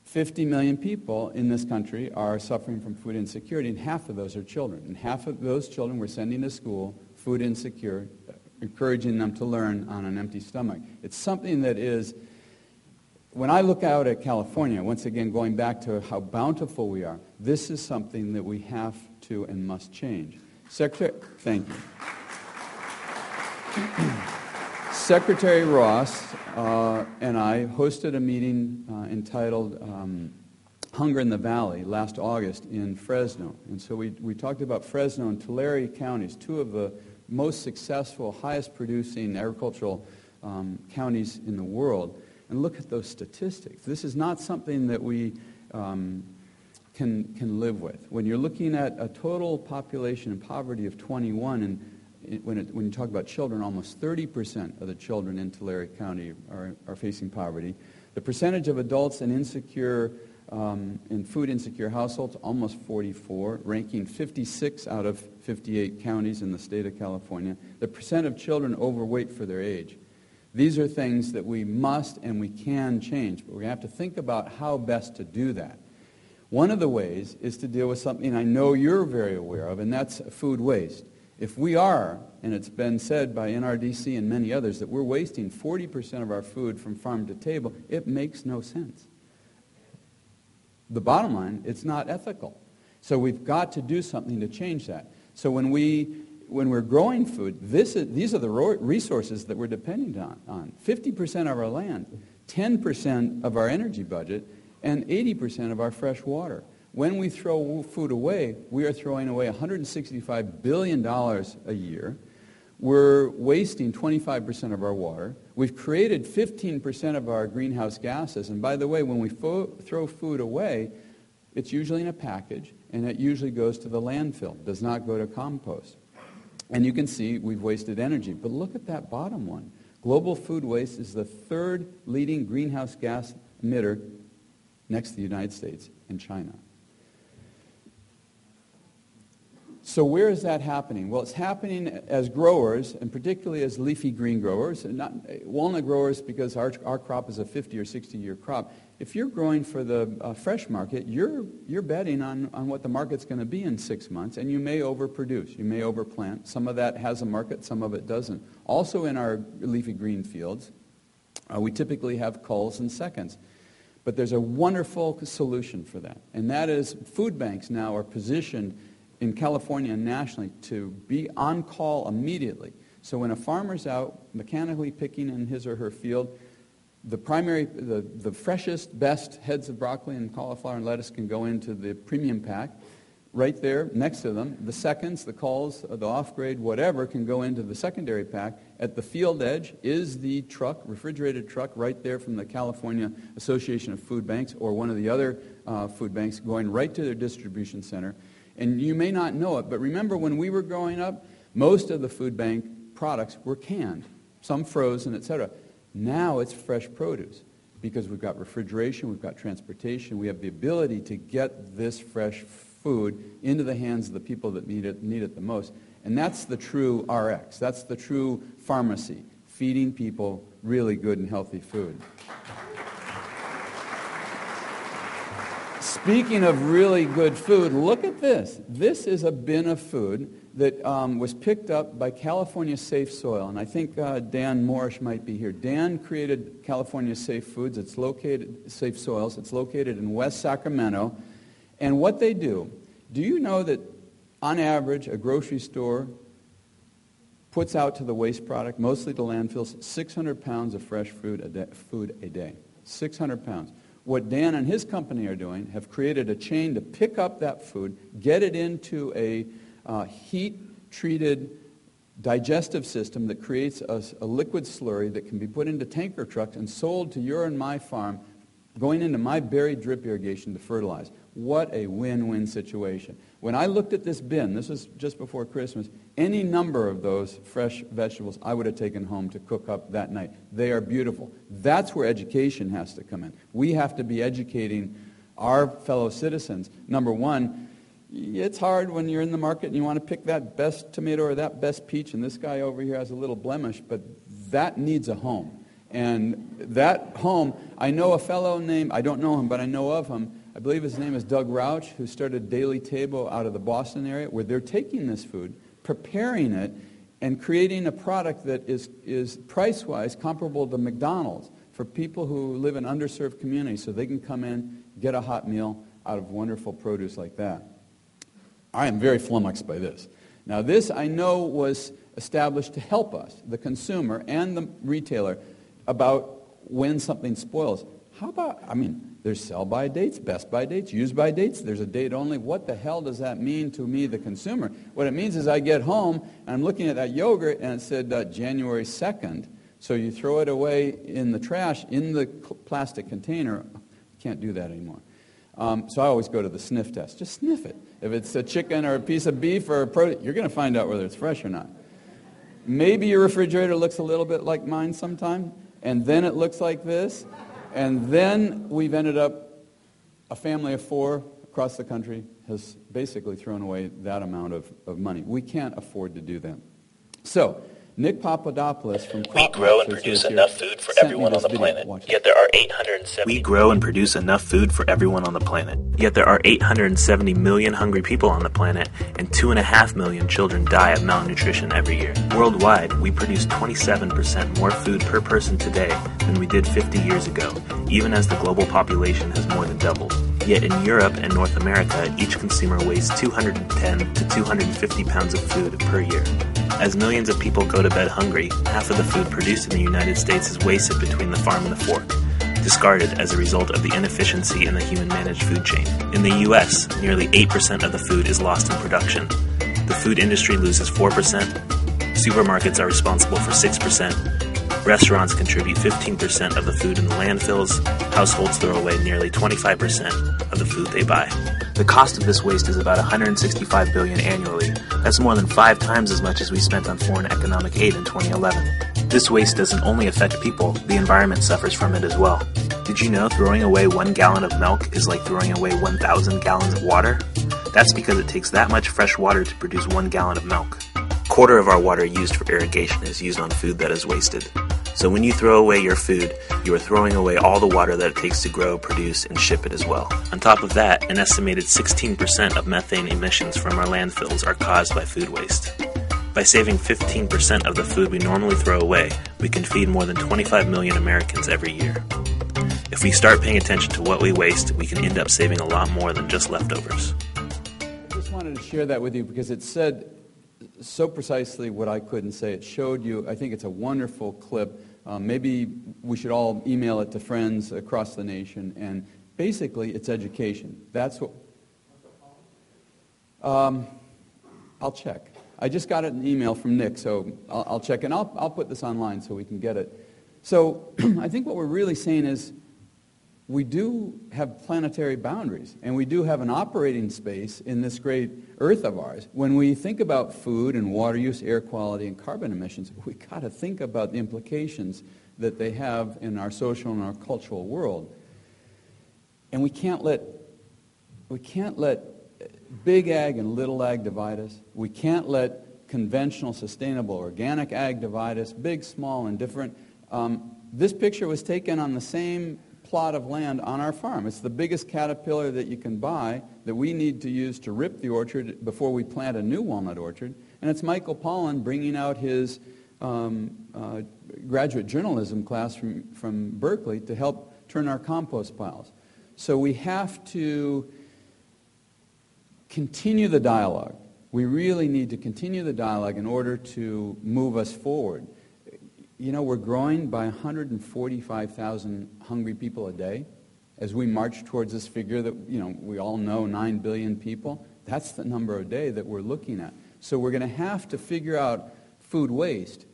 50 million people in this country are suffering from food insecurity, and half of those are children. And half of those children we're sending to school food insecure, encouraging them to learn on an empty stomach. It's something that is, when I look out at California, once again going back to how bountiful we are, this is something that we have to and must change. Thank you. Secretary Ross and I hosted a meeting entitled Hunger in the Valley last August in Fresno. And so we talked about Fresno and Tulare counties, 2 of the most successful, highest producing agricultural counties in the world. And look at those statistics. This is not something that we can live with. When you're looking at a total population in poverty of 21, and when you talk about children, almost 30% of the children in Tulare County are facing poverty. The percentage of adults in food insecure households, almost 44, ranking 56 out of 58 counties in the state of California. The percent of children overweight for their age, These are things that we must and we can change, but we have to think about how best to do that. One of the ways is to deal with something I know you're very aware of, and that's food waste. If we are, and it's been said by NRDC and many others, that we're wasting 40% of our food from farm to table, it makes no sense. The bottom line, it's not ethical. So we've got to do something to change that. So when we're growing food, these are the resources that we're depending on. 50% of our land, 10% of our energy budget, and 80% of our fresh water. When we throw food away, we are throwing away $165 billion a year. We're wasting 25% of our water. We've created 15% of our greenhouse gases. And by the way, when we throw food away, it's usually in a package, and it usually goes to the landfill. It does not go to compost. And you can see we've wasted energy. But look at that bottom one. Global food waste is the third leading greenhouse gas emitter next to the United States and China. So where is that happening? Well, it's happening as growers, and particularly as leafy green growers, and not walnut growers because our crop is a 50 or 60-year crop. If you're growing for the fresh market, you're betting on what the market's going to be in 6 months, and you may overproduce. You may overplant. Some of that has a market, some of it doesn't. Also in our leafy green fields, we typically have culls and seconds. But there's a wonderful solution for that, and that is food banks now are positioned in California and nationally to be on call immediately. So when a farmer's out mechanically picking in his or her field, the freshest, best heads of broccoli and cauliflower and lettuce can go into the premium pack. Right there, next to them, the seconds, the culls, the off-grade, whatever, can go into the secondary pack. At the field edge is the truck, refrigerated truck, right there from the California Association of Food Banks or one of the other food banks going right to their distribution center. And you may not know it, but remember when we were growing up, most of the food bank products were canned, some frozen, etc. Now it's fresh produce because we've got refrigeration, we've got transportation, we have the ability to get this fresh food into the hands of the people that need it the most. And that's the true RX. That's the true pharmacy, feeding people really good and healthy food. Speaking of really good food, look at this. This is a bin of food that was picked up by California Safe Soil. And I think Dan Morrish might be here. Dan created California Safe Foods. It's located, Safe Soils. It's located in West Sacramento. And what they do you know that on average a grocery store puts out to the waste product, mostly to landfills, 600 pounds of fresh food a day. 600 pounds. What Dan and his company are doing have created a chain to pick up that food, get it into a heat-treated digestive system that creates a liquid slurry that can be put into tanker trucks and sold to your and my farm, going into my buried drip irrigation to fertilize. What a win-win situation. When I looked at this bin, this was just before Christmas, any number of those fresh vegetables I would have taken home to cook up that night. They are beautiful. That's where education has to come in. We have to be educating our fellow citizens. Number one, it's hard when you're in the market and you want to pick that best tomato or that best peach, and this guy over here has a little blemish, but that needs a home. And that home, I know a fellow named, I don't know him, but I know of him. I believe his name is Doug Rauch, who started Daily Table out of the Boston area, where they're taking this food, preparing it, and creating a product that is price-wise comparable to McDonald's for people who live in underserved communities, so they can come in, get a hot meal out of wonderful produce like that. I am very flummoxed by this. Now, this I know was established to help us, the consumer and the retailer, about when something spoils. How about, there's sell-by dates, best-by dates, use-by dates. There's a date only. What the hell does that mean to me, the consumer? What it means is I get home, and I'm looking at that yogurt, and it said January 2nd. So you throw it away in the trash, in the plastic container. You can't do that anymore. So I always go to the sniff test. Just sniff it. If it's a chicken or a piece of beef or a protein, you're going to find out whether it's fresh or not. Maybe your refrigerator looks a little bit like mine sometime, and then it looks like this. And then we've ended up, a family of 4 across the country has basically thrown away that amount of money. We can't afford to do that. So Nick Papadopoulos from We grow and produce enough food for everyone on the planet, yet there are 870. We grow and produce enough food for everyone on the planet, yet there are 870 million hungry people on the planet, and 2.5 million children die of malnutrition every year. Worldwide, we produce 27% more food per person today than we did 50 years ago, even as the global population has more than doubled. Yet in Europe and North America, each consumer wastes 210 to 250 pounds of food per year. As millions of people go to bed hungry, half of the food produced in the United States is wasted between the farm and the fork, discarded as a result of the inefficiency in the human-managed food chain. In the U.S., nearly 8% of the food is lost in production. The food industry loses 4%, supermarkets are responsible for 6%, restaurants contribute 15% of the food in the landfills, households throw away nearly 25% of the food they buy. The cost of this waste is about $165 billion annually. That's more than 5 times as much as we spent on foreign economic aid in 2011. This waste doesn't only affect people, the environment suffers from it as well. Did you know throwing away 1 gallon of milk is like throwing away 1,000 gallons of water? That's because it takes that much fresh water to produce 1 gallon of milk. A quarter of our water used for irrigation is used on food that is wasted. So when you throw away your food, you are throwing away all the water that it takes to grow, produce, and ship it as well. On top of that, an estimated 16% of methane emissions from our landfills are caused by food waste. By saving 15% of the food we normally throw away, we can feed more than 25 million Americans every year. If we start paying attention to what we waste, we can end up saving a lot more than just leftovers. I just wanted to share that with you because it said so precisely what I couldn't say. It showed you, I think it's a wonderful clip. Maybe we should all email it to friends across the nation. And basically, it's education. That's what... I'll check. I just got an email from Nick, so I'll check. And I'll put this online so we can get it. So I think what we're really saying is we do have planetary boundaries, and we do have an operating space in this great Earth of ours. When we think about food and water use, air quality, and carbon emissions, we got to think about the implications that they have in our social and our cultural world. And we can't let big ag and little ag divide us. We can't let conventional, sustainable, organic ag divide us, big, small, and different. This picture was taken on the same plot of land on our farm. It's the biggest caterpillar that you can buy that we need to use to rip the orchard before we plant a new walnut orchard. And it's Michael Pollan bringing out his graduate journalism class from Berkeley to help turn our compost piles. So we have to continue the dialogue. We really need to continue the dialogue in order to move us forward. You know, we're growing by 145,000 hungry people a day as we march towards this figure that, you know, we all know, 9 billion people. That's the number a day that we're looking at. So we're going to have to figure out food waste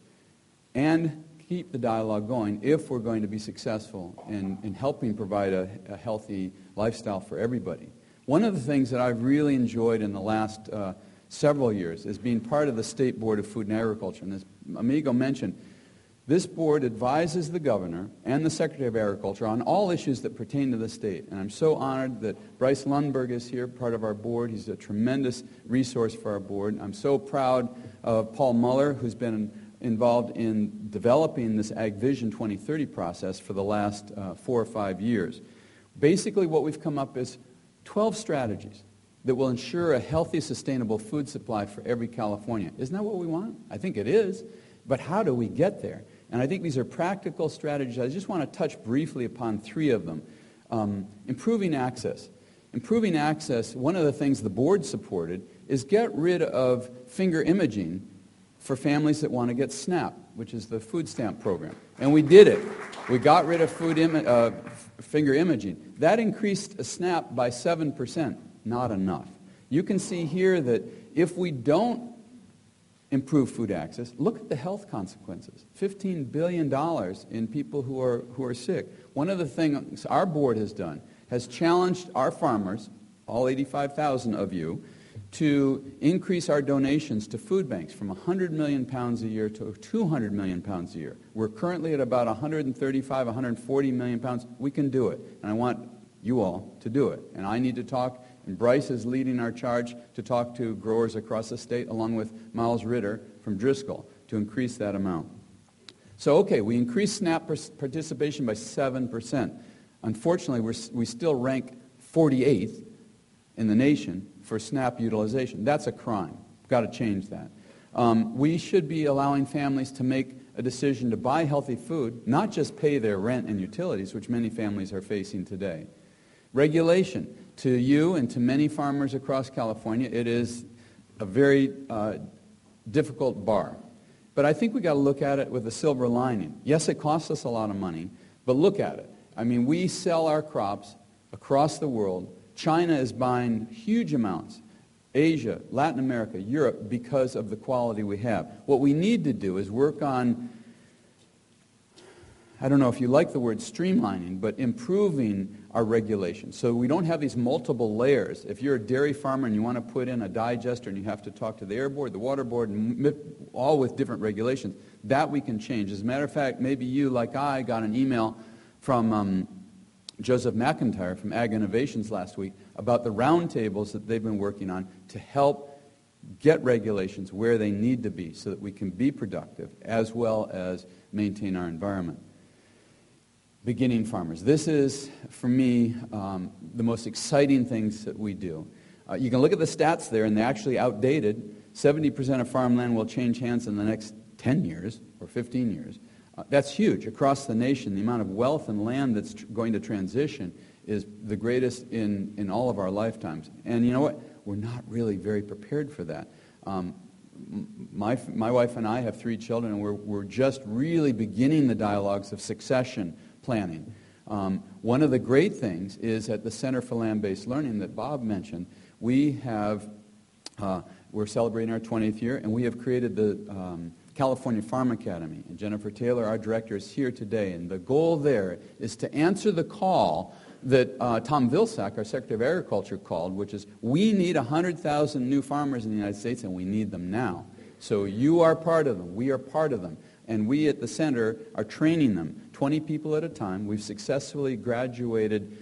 and keep the dialogue going if we're going to be successful in helping provide a healthy lifestyle for everybody. One of the things that I've really enjoyed in the last several years is being part of the State Board of Food and Agriculture. And as Amigo mentioned, this board advises the governor and the Secretary of Agriculture on all issues that pertain to the state. And I'm so honored that Bryce Lundberg is here, part of our board. He's a tremendous resource for our board. I'm so proud of Paul Muller, who's been involved in developing this Ag Vision 2030 process for the last 4 or 5 years. Basically, what we've come up is 12 strategies that will ensure a healthy, sustainable food supply for every Californian. Isn't that what we want? I think it is. But how do we get there? And I think these are practical strategies. I just want to touch briefly upon 3 of them. Improving access. Improving access, one of the things the board supported is get rid of finger imaging for families that want to get SNAP, which is the food stamp program. And we did it. We got rid of finger imaging. That increased SNAP by 7%. Not enough. You can see here that if we don't improve food access, look at the health consequences. $15 billion in people who are sick. One of the things our board has done has challenged our farmers, all 85,000 of you, to increase our donations to food banks from 100 million pounds a year to 200 million pounds a year. We're currently at about 135, 140 million pounds. We can do it. And I want you all to do it. And I need to talk, and Bryce is leading our charge to talk to growers across the state, along with Miles Ritter from Driscoll, to increase that amount. So, okay, we increased SNAP participation by 7%. Unfortunately, we still rank 48th in the nation for SNAP utilization. That's a crime. We've got to change that. We should be allowing families to make a decision to buy healthy food, not just pay their rent and utilities, which many families are facing today. Regulation. To you and to many farmers across California, it is a very difficult bar. But I think we've got to look at it with a silver lining. Yes, it costs us a lot of money, but look at it. I mean, we sell our crops across the world. China is buying huge amounts. Asia, Latin America, Europe, because of the quality we have. What we need to do is work on, I don't know if you like the word streamlining, but improving our regulations so we don't have these multiple layers. If you're a dairy farmer and you want to put in a digester and you have to talk to the air board, the water board, and all with different regulations, that we can change. As a matter of fact, maybe you, like I, got an email from Joseph McIntyre from Ag Innovations last week about the roundtables that they've been working on to help get regulations where they need to be so that we can be productive as well as maintain our environment. Beginning farmers. This is, for me, the most exciting things that we do. You can look at the stats there, and they're actually outdated. 70% of farmland will change hands in the next 10 years or 15 years. That's huge. Across the nation, the amount of wealth and land that's going to transition is the greatest in all of our lifetimes. And you know what? We're not really very prepared for that. My wife and I have 3 children, and we're just really beginning the dialogues of succession planning. One of the great things is at the Center for Land-Based Learning that Bob mentioned, we're celebrating our 20th year, and we have created the California Farm Academy. And Jennifer Taylor, our director, is here today. And the goal there is to answer the call that Tom Vilsack, our Secretary of Agriculture, called, which is, we need 100,000 new farmers in the United States, and we need them now. So you are part of them. We are part of them. And we at the center are training them, 20 people at a time. We've successfully graduated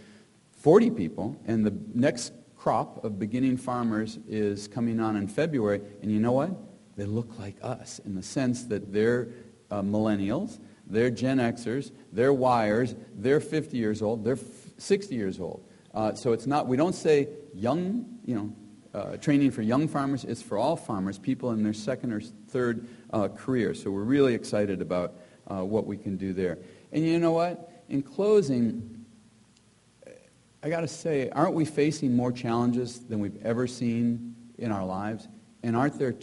40 people, and the next crop of beginning farmers is coming on in February. And you know what? They look like us in the sense that they're millennials, they're Gen Xers, they're Yers, they're 50 years old, they're 60 years old. So it's not, we don't say young, training for young farmers. It's for all farmers, people in their second or third career. So we're really excited about what we can do there. And you know what? In closing, I got to say, aren't we facing more challenges than we've ever seen in our lives? And aren't there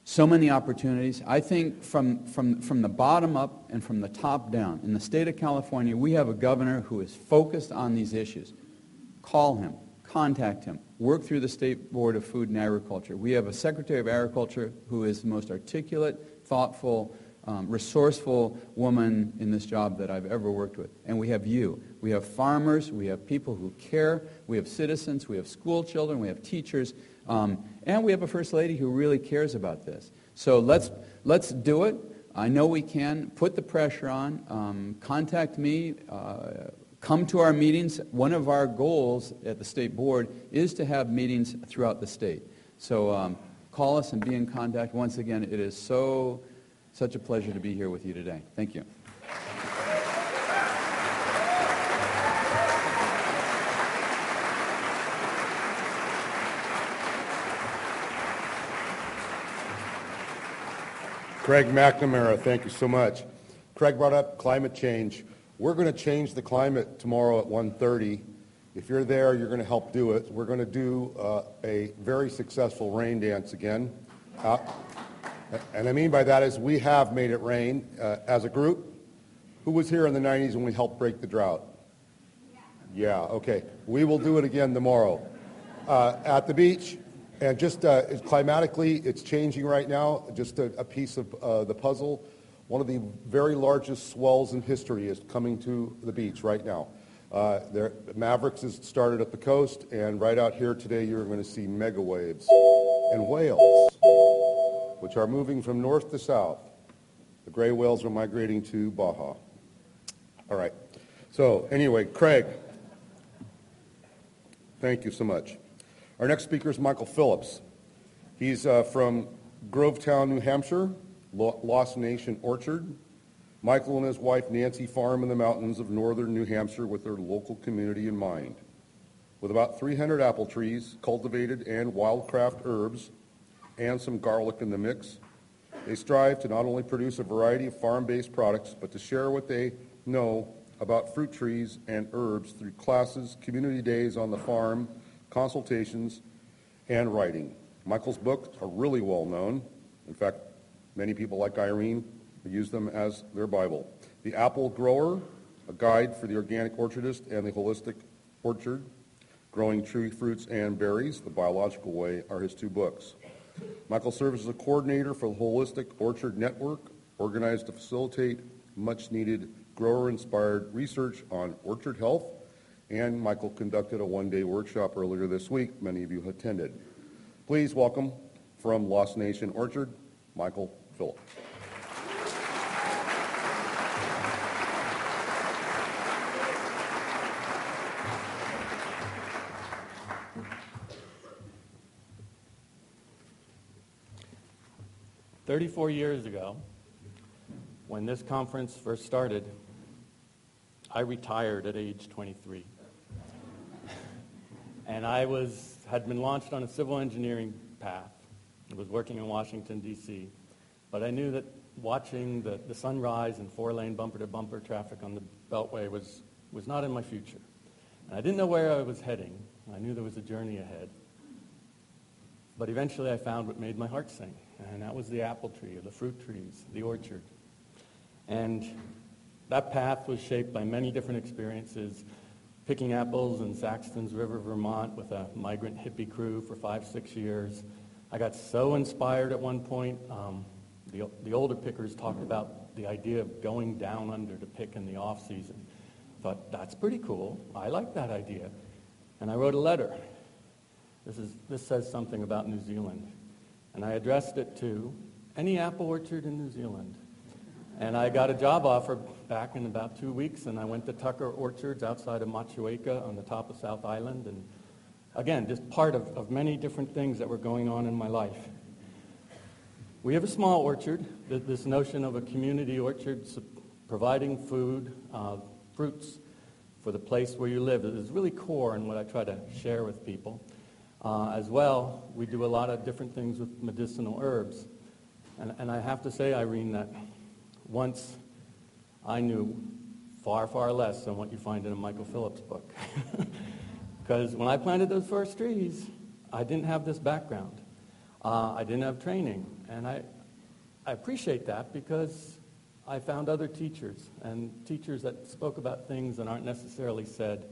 so many opportunities? I think from the bottom up and from the top down, in the state of California, we have a governor who is focused on these issues. Call him, contact him, work through the State Board of Food and Agriculture. We have a Secretary of Agriculture who is the most articulate, thoughtful, resourceful woman in this job that I've ever worked with. And we have you. We have farmers, we have people who care, we have citizens, we have school children, we have teachers, and we have a First Lady who really cares about this. So let's do it. I know we can. Put the pressure on. Contact me. Come to our meetings. One of our goals at the State Board is to have meetings throughout the state. So call us and be in contact. Once again, it is such a pleasure to be here with you today. Thank you. Craig McNamara, thank you so much. Craig brought up climate change. We're going to change the climate tomorrow at 1:30. If you're there, you're going to help do it. We're going to do a very successful rain dance again. And I mean by that is we have made it rain as a group. Who was here in the 90s when we helped break the drought? Yeah, okay. We will do it again tomorrow at the beach. And just climatically, it's changing right now. Just a piece of the puzzle. One of the very largest swells in history is coming to the beach right now. Mavericks has started at the coast, and right out here today, you're going to see mega waves and whales, which are moving from north to south. The gray whales are migrating to Baja. All right. So anyway, Craig, thank you so much. Our next speaker is Michael Phillips. He's from Grovetown, New Hampshire. Lost Nation Orchard. Michael and his wife Nancy farm in the mountains of northern New Hampshire with their local community in mind. With about 300 apple trees, cultivated and wildcraft herbs, and some garlic in the mix, they strive to not only produce a variety of farm-based products, but to share what they know about fruit trees and herbs through classes, community days on the farm, consultations, and writing. Michael's books are really well known. In fact, many people like Irene use them as their Bible. The Apple Grower, a guide for the organic orchardist and the holistic orchard, Growing Tree Fruits and Berries, The Biological Way, are his two books. Michael serves as a coordinator for the Holistic Orchard Network, organized to facilitate much-needed grower-inspired research on orchard health, and Michael conducted a one-day workshop earlier this week. Many of you attended. Please welcome from Lost Nation Orchard, Michael Phillips. "34 years ago, when this conference first started, I retired at age 23. And I had been launched on a civil engineering path. I was working in Washington, D.C. But I knew that watching the sunrise and four-lane bumper-to-bumper traffic on the Beltway was not in my future. And I didn't know where I was heading. I knew there was a journey ahead. But eventually I found what made my heart sing, and that was the apple tree, or the fruit trees, the orchard. And that path was shaped by many different experiences, picking apples in Saxton's River, Vermont with a migrant hippie crew for 5-6 years. I got so inspired at one point. The older pickers talked about the idea of going down under to pick in the off-season. I thought, that's pretty cool. I like that idea. And I wrote a letter. This says something about New Zealand. And I addressed it to any apple orchard in New Zealand. And I got a job offer back in about 2 weeks, and I went to Tucker Orchards outside of Motueka on the top of South Island. And again, just part of many different things that were going on in my life. We have a small orchard. This notion of a community orchard providing food, fruits for the place where you live is really core in what I try to share with people. As well, we do a lot of different things with medicinal herbs. And I have to say, Irene, that once I knew far, far less than what you find in a Michael Phillips book. Because when I planted those first trees, I didn't have this background. I didn't have training. And I appreciate that because I found other teachers, and teachers that spoke about things that aren't necessarily said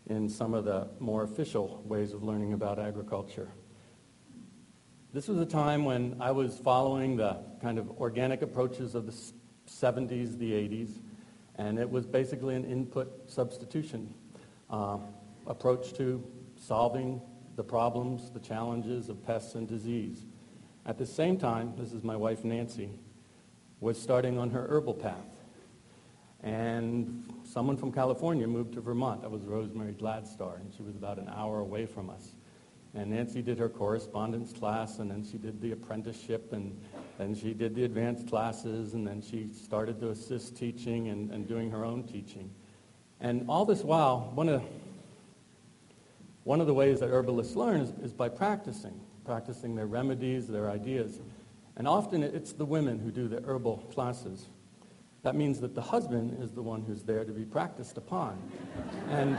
in some of the more official ways of learning about agriculture. This was a time when I was following the kind of organic approaches of the 70s, the 80s, and it was basically an input substitution approach to solving the problems, the challenges of pests and disease. At the same time, this is my wife Nancy, was starting on her herbal path. And someone from California moved to Vermont. That was Rosemary Gladstar, and she was about an hour away from us. And Nancy did her correspondence class, and then she did the apprenticeship, and then she did the advanced classes, and then she started to assist teaching and doing her own teaching. And all this while, one of the ways that herbalists learn is by practicing their remedies, their ideas. And often it's the women who do the herbal classes. That means that the husband is the one who's there to be practiced upon. And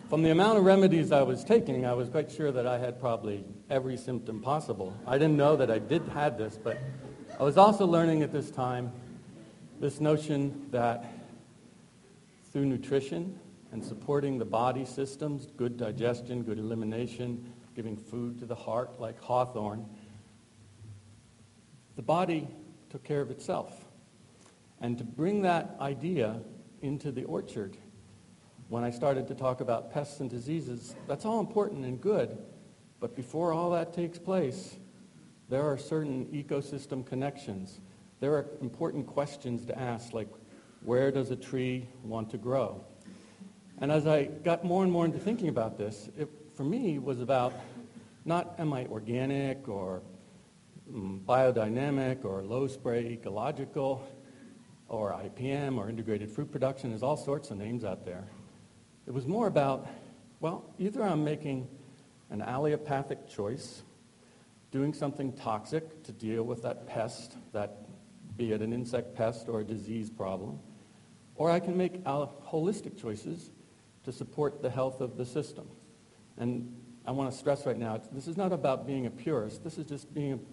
from the amount of remedies I was taking, I was quite sure that I had probably every symptom possible. I didn't know that I had this, but I was also learning at this time this notion that through nutrition and supporting the body systems, good digestion, good elimination, giving food to the heart like hawthorn, the body took care of itself. And to bring that idea into the orchard, when I started to talk about pests and diseases, that's all important and good, but before all that takes place, there are certain ecosystem connections. There are important questions to ask, like where does a tree want to grow? And as I got more and more into thinking about this, it, for me, was about not am I organic or biodynamic or low spray ecological or IPM or integrated fruit production. There's all sorts of names out there. It was more about, well, either I'm making an allelopathic choice, doing something toxic to deal with that pest, that be it an insect pest or a disease problem, or I can make holistic choices to support the health of the system. And I want to stress right now, this is not about being a purist. This is just being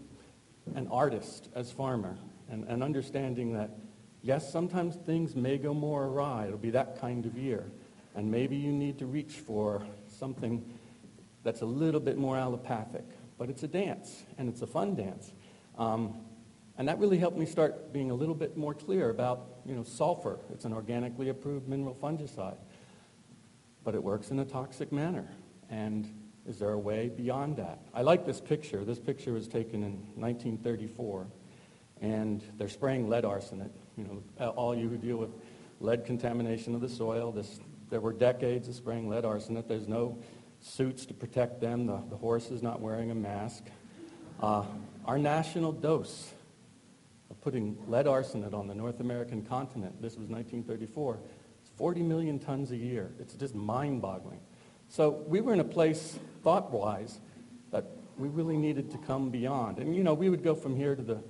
an artist as farmer and understanding that, yes, sometimes things may go more awry. It'll be that kind of year. And maybe you need to reach for something that's a little bit more allopathic. But it's a dance, and it's a fun dance. And that really helped me start being a little bit more clear about, sulfur. It's an organically approved mineral fungicide. But it works in a toxic manner. And is there a way beyond that? I like this picture. This picture was taken in 1934. And they're spraying lead arsenate. All you who deal with lead contamination of the soil, there were decades of spraying lead arsenate. There's no suits to protect them. The horse is not wearing a mask. Our national dose of putting lead arsenate on the North American continent, this was 1934, it's 40 million tons a year. It's just mind-boggling. So we were in a place, thought-wise, that we really needed to come beyond. And, we would go from here to the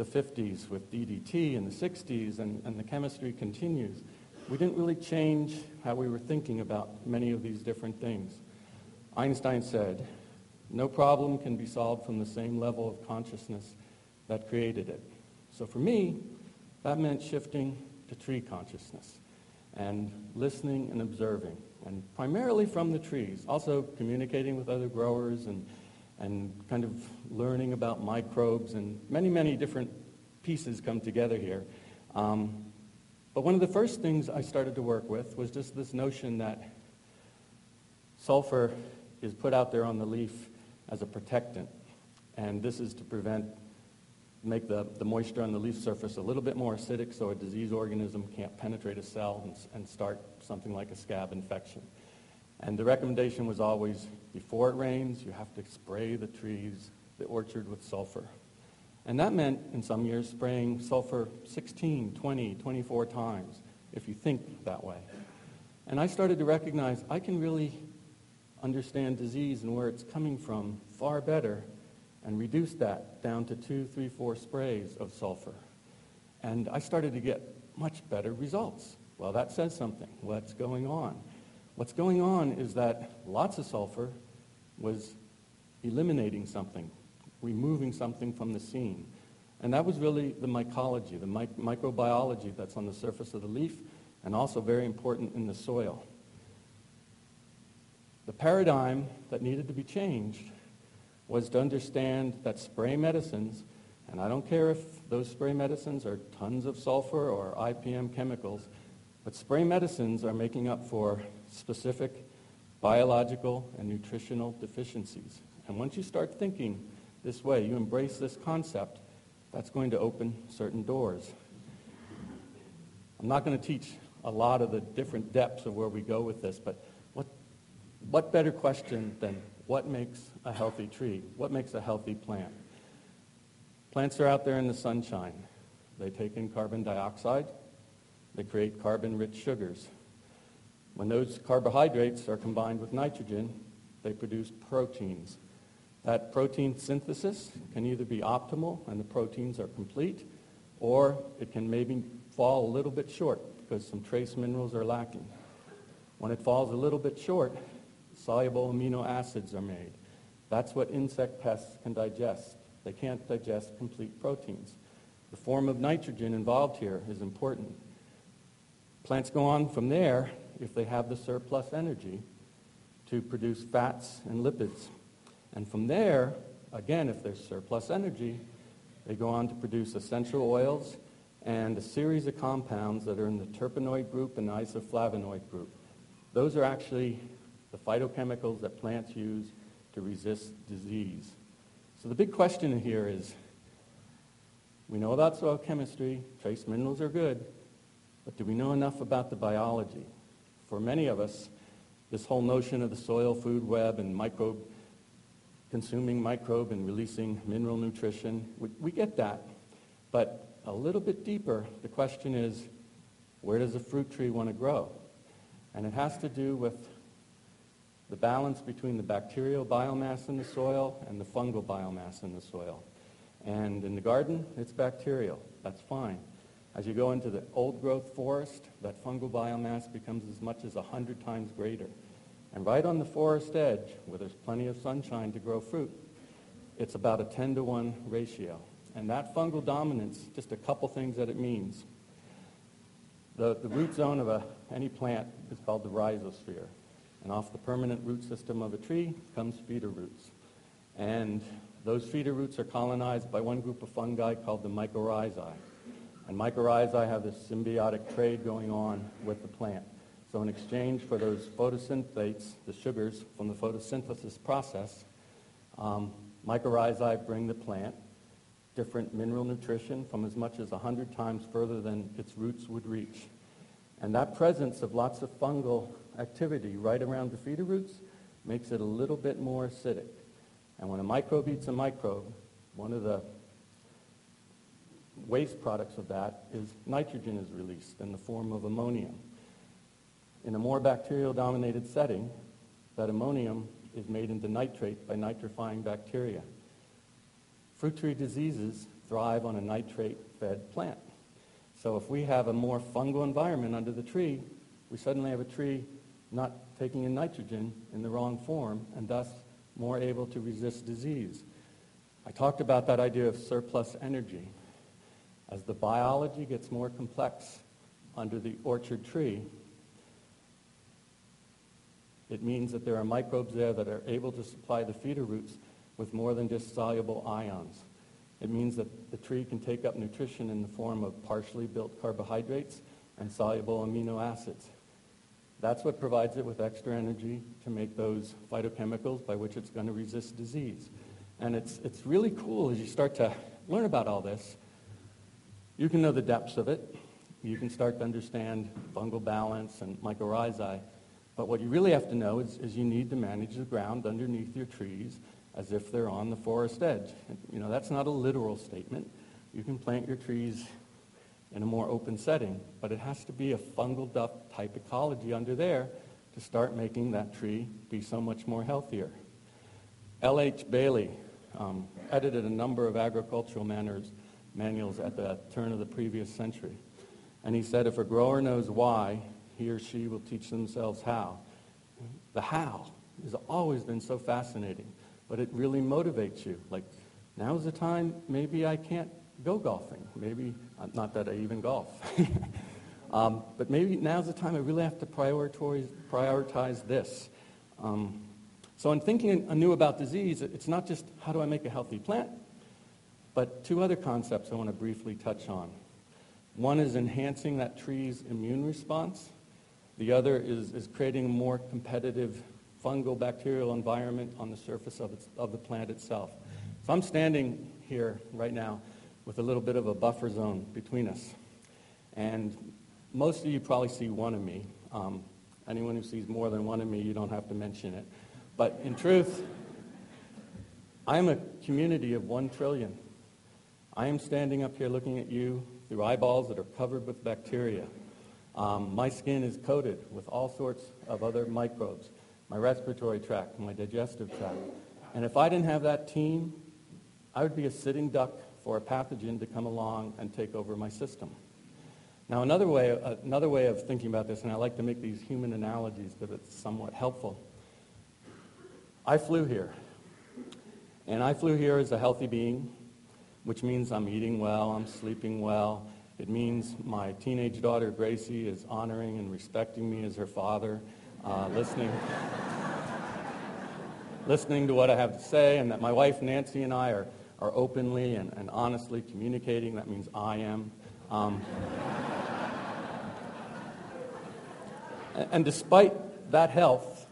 50s with DDT and the 60s, and the chemistry continues. We didn't really change how we were thinking about many of these different things. Einstein said, no problem can be solved from the same level of consciousness that created it. So for me, that meant shifting to tree consciousness and listening and observing, and primarily from the trees, also communicating with other growers and kind of learning about microbes, and many, many different pieces come together here. But one of the first things I started to work with was just this notion that sulfur is put out there on the leaf as a protectant, and this is to make the moisture on the leaf surface a little bit more acidic so a disease organism can't penetrate a cell and start something like a scab infection. And the recommendation was always, before it rains, you have to spray the trees, the orchard, with sulfur. And that meant, in some years, spraying sulfur 16, 20, 24 times, if you think that way. And I started to recognize I can really understand disease and where it's coming from far better and reduce that down to 2, 3, 4 sprays of sulfur. And I started to get much better results. Well, that says something. What's going on? What's going on is that lots of sulfur was eliminating something, removing something from the scene. And that was really the mycology, the microbiology that's on the surface of the leaf, and also very important in the soil. The paradigm that needed to be changed was to understand that spray medicines, and I don't care if those spray medicines are tons of sulfur or IPM chemicals, but spray medicines are making up for specific biological and nutritional deficiencies. And once you start thinking this way, you embrace this concept, that's going to open certain doors. I'm not going to teach a lot of the different depths of where we go with this, but what better question than what makes a healthy tree? What makes a healthy plant? Plants are out there in the sunshine. They take in carbon dioxide. They create carbon-rich sugars. When those carbohydrates are combined with nitrogen, they produce proteins. That protein synthesis can either be optimal and the proteins are complete, or it can maybe fall a little bit short because some trace minerals are lacking. When it falls a little bit short, soluble amino acids are made. That's what insect pests can digest. They can't digest complete proteins. The form of nitrogen involved here is important. Plants go on from there, if they have the surplus energy, to produce fats and lipids. And from there, again, if there's surplus energy, they go on to produce essential oils and a series of compounds that are in the terpenoid group and isoflavonoid group. Those are actually the phytochemicals that plants use to resist disease. So the big question here is, we know about soil chemistry, trace minerals are good, but do we know enough about the biology? For many of us, this whole notion of the soil food web and microbe consuming microbe and releasing mineral nutrition. We get that. But a little bit deeper, the question is, where does a fruit tree want to grow? And it has to do with the balance between the bacterial biomass in the soil and the fungal biomass in the soil. And in the garden, it's bacterial. That's fine. As you go into the old-growth forest, that fungal biomass becomes as much as 100 times greater. And right on the forest edge, where there's plenty of sunshine to grow fruit, it's about a 10-to-1 ratio. And that fungal dominance, just a couple things that it means. The root zone of any plant is called the rhizosphere. And off the permanent root system of a tree comes feeder roots. And those feeder roots are colonized by one group of fungi called the mycorrhizae. And mycorrhizae have this symbiotic trade going on with the plant. So in exchange for those photosynthates, the sugars from the photosynthesis process, mycorrhizae bring the plant different mineral nutrition from as much as 100 times further than its roots would reach. And that presence of lots of fungal activity right around the feeder roots makes it a little bit more acidic. And when a microbe eats a microbe, one of the waste products of that is nitrogen is released in the form of ammonium. In a more bacterial-dominated setting, that ammonium is made into nitrate by nitrifying bacteria. Fruit tree diseases thrive on a nitrate-fed plant. So if we have a more fungal environment under the tree, we suddenly have a tree not taking in nitrogen in the wrong form and thus more able to resist disease. I talked about that idea of surplus energy. As the biology gets more complex under the orchard tree, it means that there are microbes there that are able to supply the feeder roots with more than just soluble ions. It means that the tree can take up nutrition in the form of partially built carbohydrates and soluble amino acids. That's what provides it with extra energy to make those phytochemicals by which it's going to resist disease. And it's really cool as you start to learn about all this. You can know the depths of it. You can start to understand fungal balance and mycorrhizae. But what you really have to know is you need to manage the ground underneath your trees as if they're on the forest edge. You know, that's not a literal statement. You can plant your trees in a more open setting, but it has to be a fungal duct type ecology under there to start making that tree be so much more healthier. L.H. Bailey edited a number of agricultural manuals at the turn of the previous century. And he said, if a grower knows why, he or she will teach themselves how. The how has always been so fascinating, but it really motivates you. Like, now's the time, maybe I can't go golfing. Maybe, not that I even golf. But maybe now's the time I really have to prioritize this. So in thinking anew about disease, it's not just how do I make a healthy plant, but two other concepts I want to briefly touch on. One is enhancing that tree's immune response. The other is creating a more competitive fungal bacterial environment on the surface of the plant itself. So I'm standing here right now with a little bit of a buffer zone between us. And most of you probably see one of me. Anyone who sees more than one of me, you don't have to mention it. But in truth, I am a community of 1 trillion. I am standing up here looking at you through eyeballs that are covered with bacteria. My skin is coated with all sorts of other microbes, my respiratory tract, my digestive tract. And if I didn't have that team, I would be a sitting duck for a pathogen to come along and take over my system. Now, another way of thinking about this, and I like to make these human analogies because it's somewhat helpful. I flew here, and I flew here as a healthy being, which means I'm eating well, I'm sleeping well. It means my teenage daughter, Gracie, is honoring and respecting me as her father, listening to what I have to say, and that my wife, Nancy, and I are openly and honestly communicating. That means I am. And despite that health,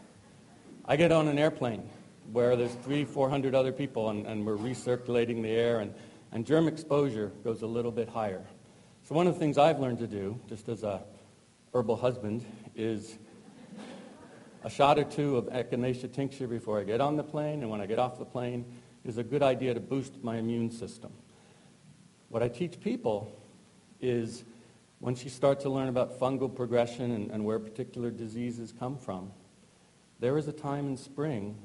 I get on an airplane where there's 300-400 other people, and we're recirculating the air, and germ exposure goes a little bit higher. So one of the things I've learned to do, just as a herbal husband, is a shot or two of echinacea tincture before I get on the plane, and when I get off the plane is a good idea to boost my immune system. What I teach people is once you start to learn about fungal progression and where particular diseases come from, there is a time in spring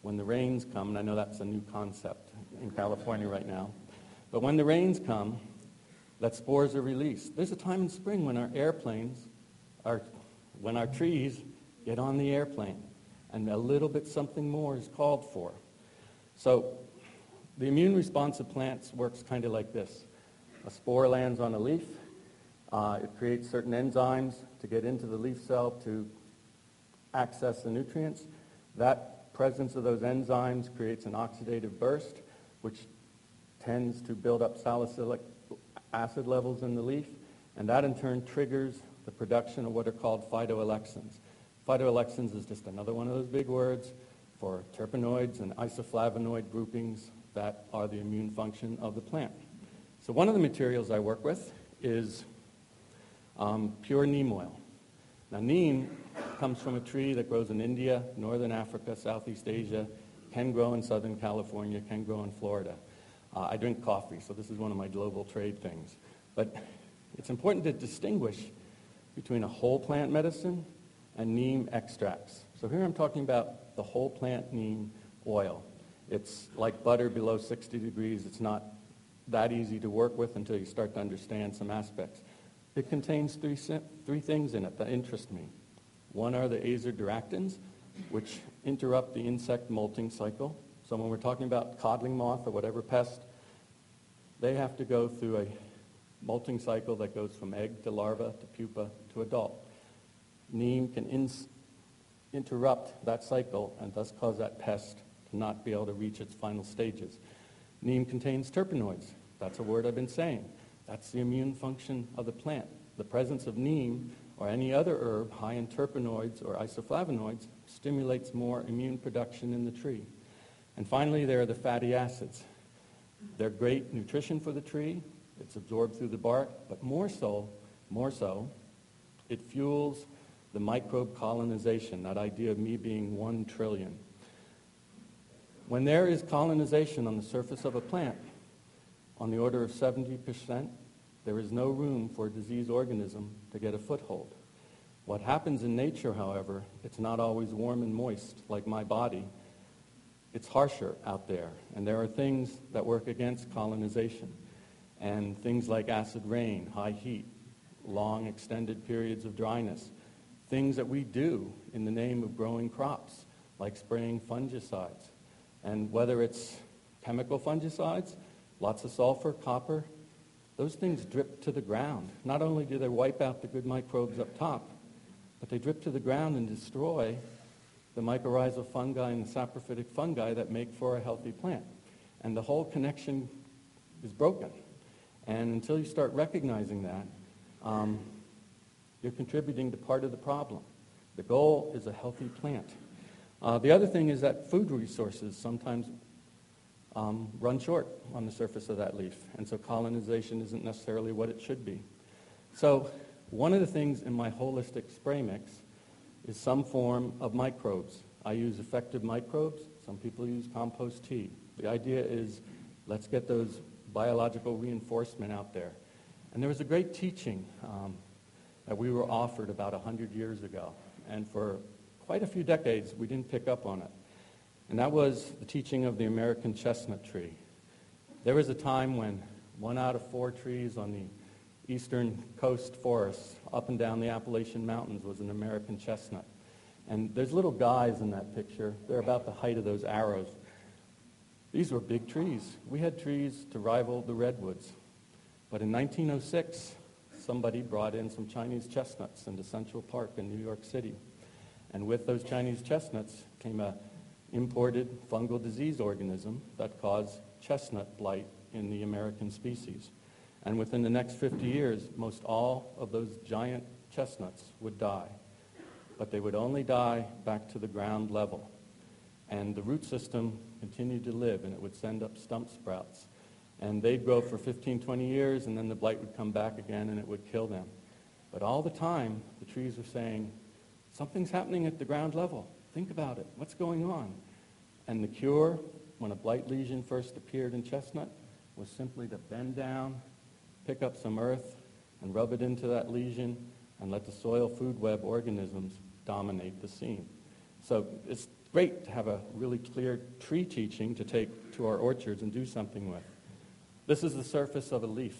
when the rains come, and I know that's a new concept in California right now, but when the rains come, that spores are released. There's a time in spring when when our trees get on the airplane, and a little bit something more is called for. So the immune response of plants works kind of like this. A spore lands on a leaf. It creates certain enzymes to get into the leaf cell to access the nutrients. That presence of those enzymes creates an oxidative burst, which tends to build up salicylic acid levels in the leaf, and that in turn triggers the production of what are called phytoalexins. Phytoalexins is just another one of those big words for terpenoids and isoflavonoid groupings that are the immune function of the plant. So one of the materials I work with is pure neem oil. Now neem comes from a tree that grows in India, northern Africa, Southeast Asia, can grow in Southern California, can grow in Florida. I drink coffee, so this is one of my global trade things. But it's important to distinguish between a whole plant medicine and neem extracts. So here I'm talking about the whole plant neem oil. It's like butter below 60 degrees. It's not that easy to work with until you start to understand some aspects. It contains three things in it that interest me. One are the azoduractins, which interrupt the insect molting cycle. So when we're talking about codling moth or whatever pest, they have to go through a molting cycle that goes from egg to larva to pupa to adult. Neem can interrupt that cycle and thus cause that pest to not be able to reach its final stages. Neem contains terpenoids. That's a word I've been saying. That's the immune function of the plant. The presence of neem or any other herb high in terpenoids or isoflavonoids stimulates more immune production in the tree. And finally, there are the fatty acids. They're great nutrition for the tree. It's absorbed through the bark, but more so, it fuels the microbe colonization, that idea of me being 1 trillion. When there is colonization on the surface of a plant, on the order of 70%, there is no room for a disease organism to get a foothold. What happens in nature, however, it's not always warm and moist like my body. It's harsher out there, and there are things that work against colonization, and things like acid rain, high heat, long extended periods of dryness, things that we do in the name of growing crops, like spraying fungicides. And whether it's chemical fungicides, lots of sulfur, copper, those things drip to the ground. Not only do they wipe out the good microbes up top, but they drip to the ground and destroy the mycorrhizal fungi and the saprophytic fungi that make for a healthy plant. And the whole connection is broken. And until you start recognizing that, you're contributing to part of the problem. The goal is a healthy plant. The other thing is that food resources sometimes run short on the surface of that leaf, and so colonization isn't necessarily what it should be. So one of the things in my holistic spray mix is some form of microbes. I use effective microbes. Some people use compost tea. The idea is let's get those biological reinforcement out there. And there was a great teaching that we were offered about 100 years ago, and for quite a few decades we didn't pick up on it. And that was the teaching of the American chestnut tree. There was a time when 1 out of 4 trees on the eastern coast forests up and down the Appalachian Mountains was an American chestnut. And there's little guys in that picture. They're about the height of those arrows. These were big trees. We had trees to rival the redwoods. But in 1906, somebody brought in some Chinese chestnuts into Central Park in New York City. And with those Chinese chestnuts came a imported fungal disease organism that caused chestnut blight in the American species. And within the next 50 years, most all of those giant chestnuts would die. But they would only die back to the ground level. And the root system continued to live, and it would send up stump sprouts. And they'd grow for 15, 20 years, and then the blight would come back again, and it would kill them. But all the time, the trees were saying, something's happening at the ground level. Think about it. What's going on? And the cure, when a blight lesion first appeared in chestnut, was simply to bend down, pick up some earth, and rub it into that lesion, and let the soil food web organisms dominate the scene. So it's great to have a really clear tree teaching to take to our orchards and do something with. This is the surface of a leaf.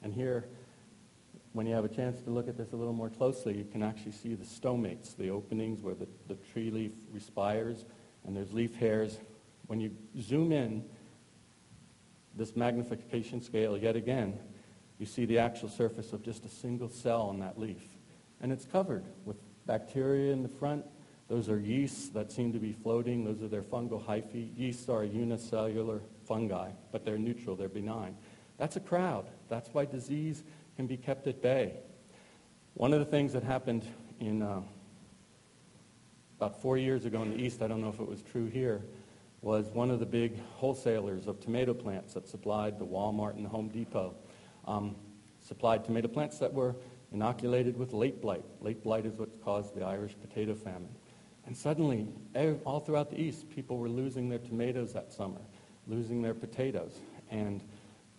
And here, when you have a chance to look at this a little more closely, you can actually see the stomates, the openings where the tree leaf respires, and there's leaf hairs. When you zoom in, this magnification scale yet again, you see the actual surface of just a single cell on that leaf. And it's covered with bacteria in the front. Those are yeasts that seem to be floating. Those are their fungal hyphae. Yeasts are unicellular fungi, but they're neutral, they're benign. That's a crowd. That's why disease can be kept at bay. One of the things that happened in about 4 years ago in the East, I don't know if it was true here, was one of the big wholesalers of tomato plants that supplied the Walmart and the Home Depot, supplied tomato plants that were inoculated with late blight. Late blight is what caused the Irish potato famine. And suddenly, all throughout the East, people were losing their tomatoes that summer, losing their potatoes. And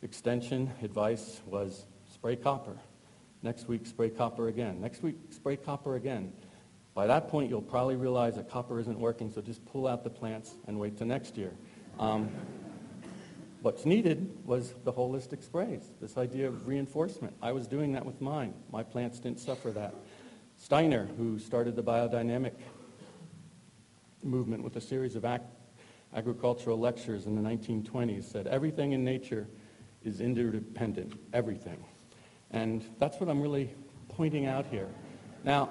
extension advice was spray copper. Next week, spray copper again. Next week, spray copper again. By that point, you'll probably realize that copper isn't working, so just pull out the plants and wait till next year. What's needed was the holistic sprays, this idea of reinforcement. I was doing that with mine. My plants didn't suffer that. Steiner, who started the biodynamic movement with a series of agricultural lectures in the 1920s, said everything in nature is interdependent, everything. And that's what I'm really pointing out here. Now,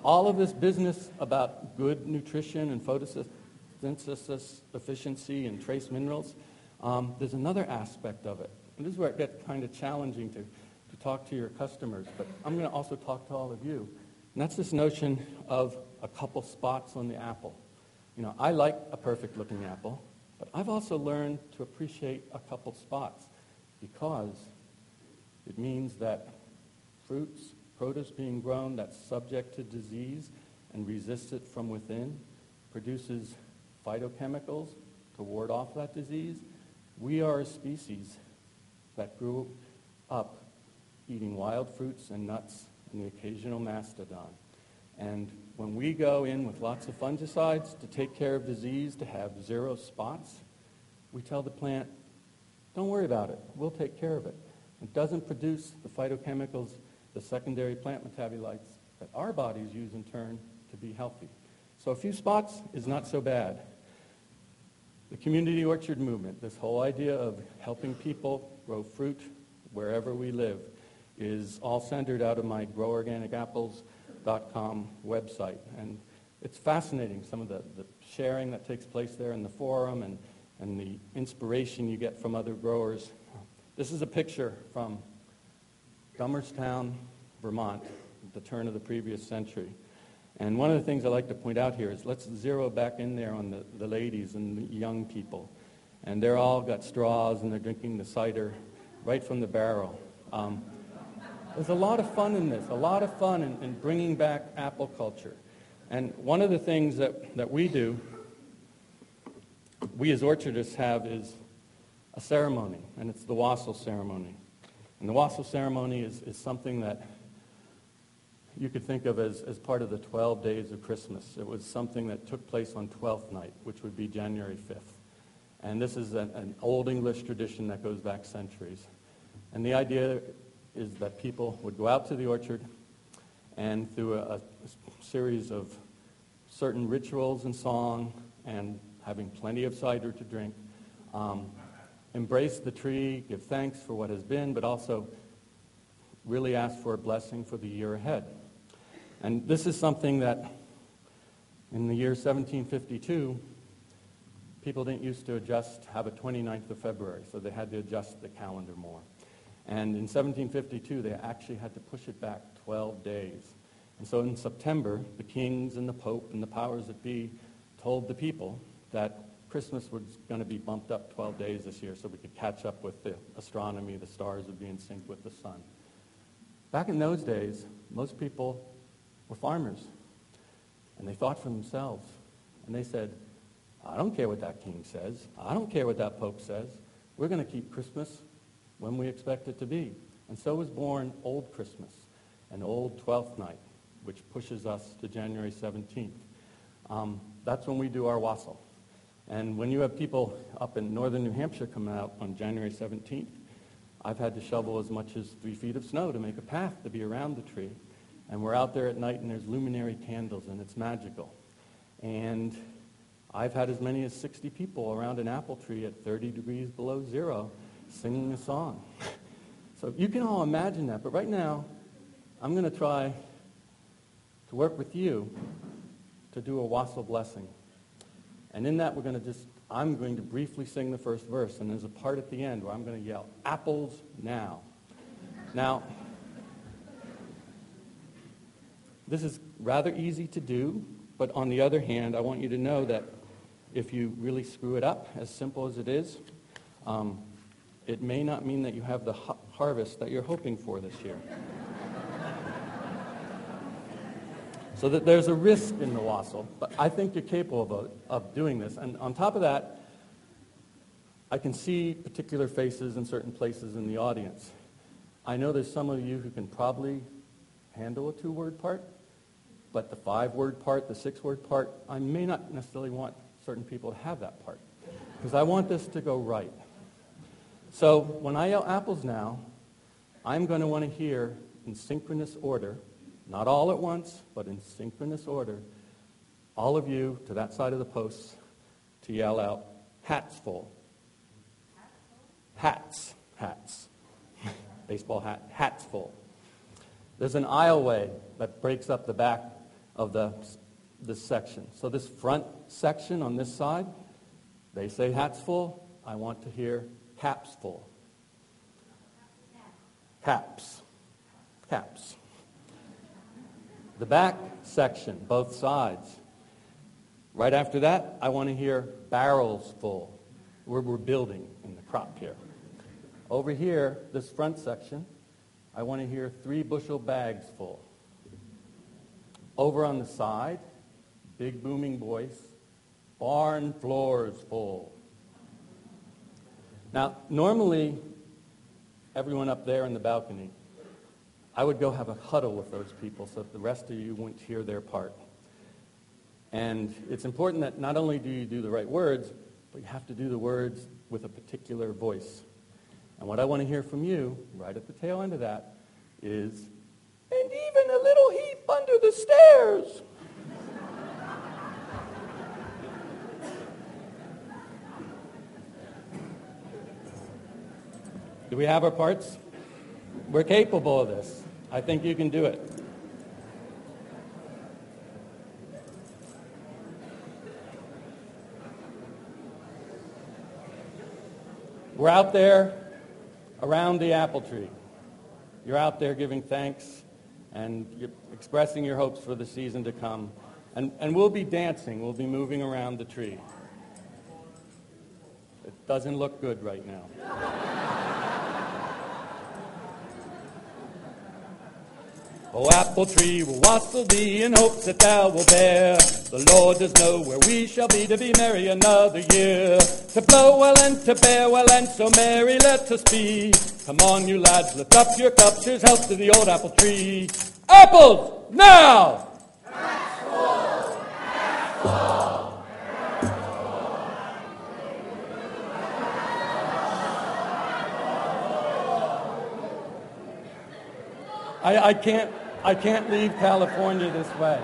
all of this business about good nutrition and photosynthesis efficiency and trace minerals, there's another aspect of it. And this is where it gets kind of challenging to talk to your customers, but I'm going to also talk to all of you. And that's this notion of a couple spots on the apple. You know, I like a perfect-looking apple, but I've also learned to appreciate a couple spots because it means that fruits, produce being grown that's subject to disease and resisted from within produces phytochemicals to ward off that disease. We are a species that grew up eating wild fruits and nuts and the occasional mastodon. And when we go in with lots of fungicides to take care of disease, to have 0 spots, we tell the plant, don't worry about it, we'll take care of it. It doesn't produce the phytochemicals, the secondary plant metabolites that our bodies use in turn to be healthy. So a few spots is not so bad. The community orchard movement, this whole idea of helping people grow fruit wherever we live, is all centered out of my groworganicapples.com website. And it's fascinating, some of the sharing that takes place there in the forum and the inspiration you get from other growers. This is a picture from Dummerstown, Vermont, at the turn of the previous century. And one of the things I like to point out here is let's zero back in there on the ladies and the young people. And they're all got straws and they're drinking the cider right from the barrel. There's a lot of fun in this, a lot of fun in bringing back apple culture. And one of the things that we do, we as orchardists have, is a ceremony, and it's the wassail ceremony. And the wassail ceremony is something that you could think of as part of the 12 days of Christmas. It was something that took place on 12th night, which would be January 5th. And this is an old English tradition that goes back centuries. And the idea is that people would go out to the orchard and through a series of certain rituals and song and having plenty of cider to drink, embrace the tree, give thanks for what has been, but also really ask for a blessing for the year ahead. And this is something that in the year 1752, people didn't used to have a 29th of February, so they had to adjust the calendar more. And in 1752, they actually had to push it back 12 days. And so in September, the kings and the Pope and the powers that be told the people that Christmas was going to be bumped up 12 days this year so we could catch up with the astronomy, the stars would be in sync with the sun. Back in those days, most people were farmers. And they thought for themselves. And they said, I don't care what that king says. I don't care what that pope says. We're going to keep Christmas when we expect it to be. And so was born Old Christmas, an old 12th night, which pushes us to January 17th. That's when we do our wassail. And when you have people up in northern New Hampshire come out on January 17th, I've had to shovel as much as 3 feet of snow to make a path to be around the tree. And we're out there at night, and there's luminary candles, and it's magical. And I've had as many as 60 people around an apple tree at 30 degrees below zero singing a song. So you can all imagine that. But right now, I'm going to try to work with you to do a wassail blessing. And in that, I'm going to briefly sing the first verse, and there's a part at the end where I'm going to yell, apples now. Now, this is rather easy to do, but on the other hand, I want you to know that if you really screw it up, as simple as it is, it may not mean that you have the harvest that you're hoping for this year. So that there's a risk in the wassail, but I think you're capable of doing this. And on top of that, I can see particular faces in certain places in the audience. I know there's some of you who can probably handle a 2-word part, but the 5-word part, the 6-word part, I may not necessarily want certain people to have that part, because I want this to go right. So when I yell apples now, I'm going to want to hear in synchronous order, not all at once, but in synchronous order, all of you to that side of the post to yell out, hats full. Hats. Baseball hat, hats full. There's an aisleway that breaks up the back of this section. So this front section on this side, they say hats full. I want to hear caps full. Caps. The back section, both sides. Right after that, I want to hear barrels full. We're building in the crop here. Over here, this front section, I want to hear 3 bushel bags full. Over on the side, big booming voice, barn floors full. Now, normally, everyone up there in the balcony, I would go have a huddle with those people so that the rest of you wouldn't hear their part. And it's important that not only do you do the right words, but you have to do the words with a particular voice. And what I want to hear from you, right at the tail end of that, is, and even a little heap under the stairs. Do we have our parts? We're capable of this. I think you can do it. We're out there around the apple tree. You're out there giving thanks and you're expressing your hopes for the season to come. And we'll be dancing. We'll be moving around the tree. It doesn't look good right now. O apple tree, will wassail thee in hopes that thou wilt bear. The Lord does know where we shall be to be merry another year. To blow well and to bear well and so merry let us be. Come on, you lads, lift up your cups. Here's health to the old apple tree. Apples now! Hats full! Hats full! I can't leave California this way.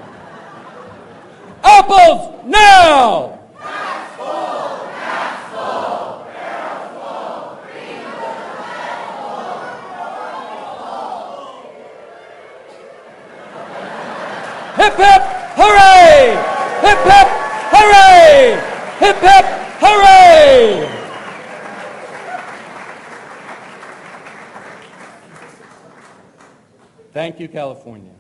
Apples now! Hats full! Hats full! Barrels full! Green Hip hip hooray! Hip hip hooray! Hip hip hooray! Thank you, California.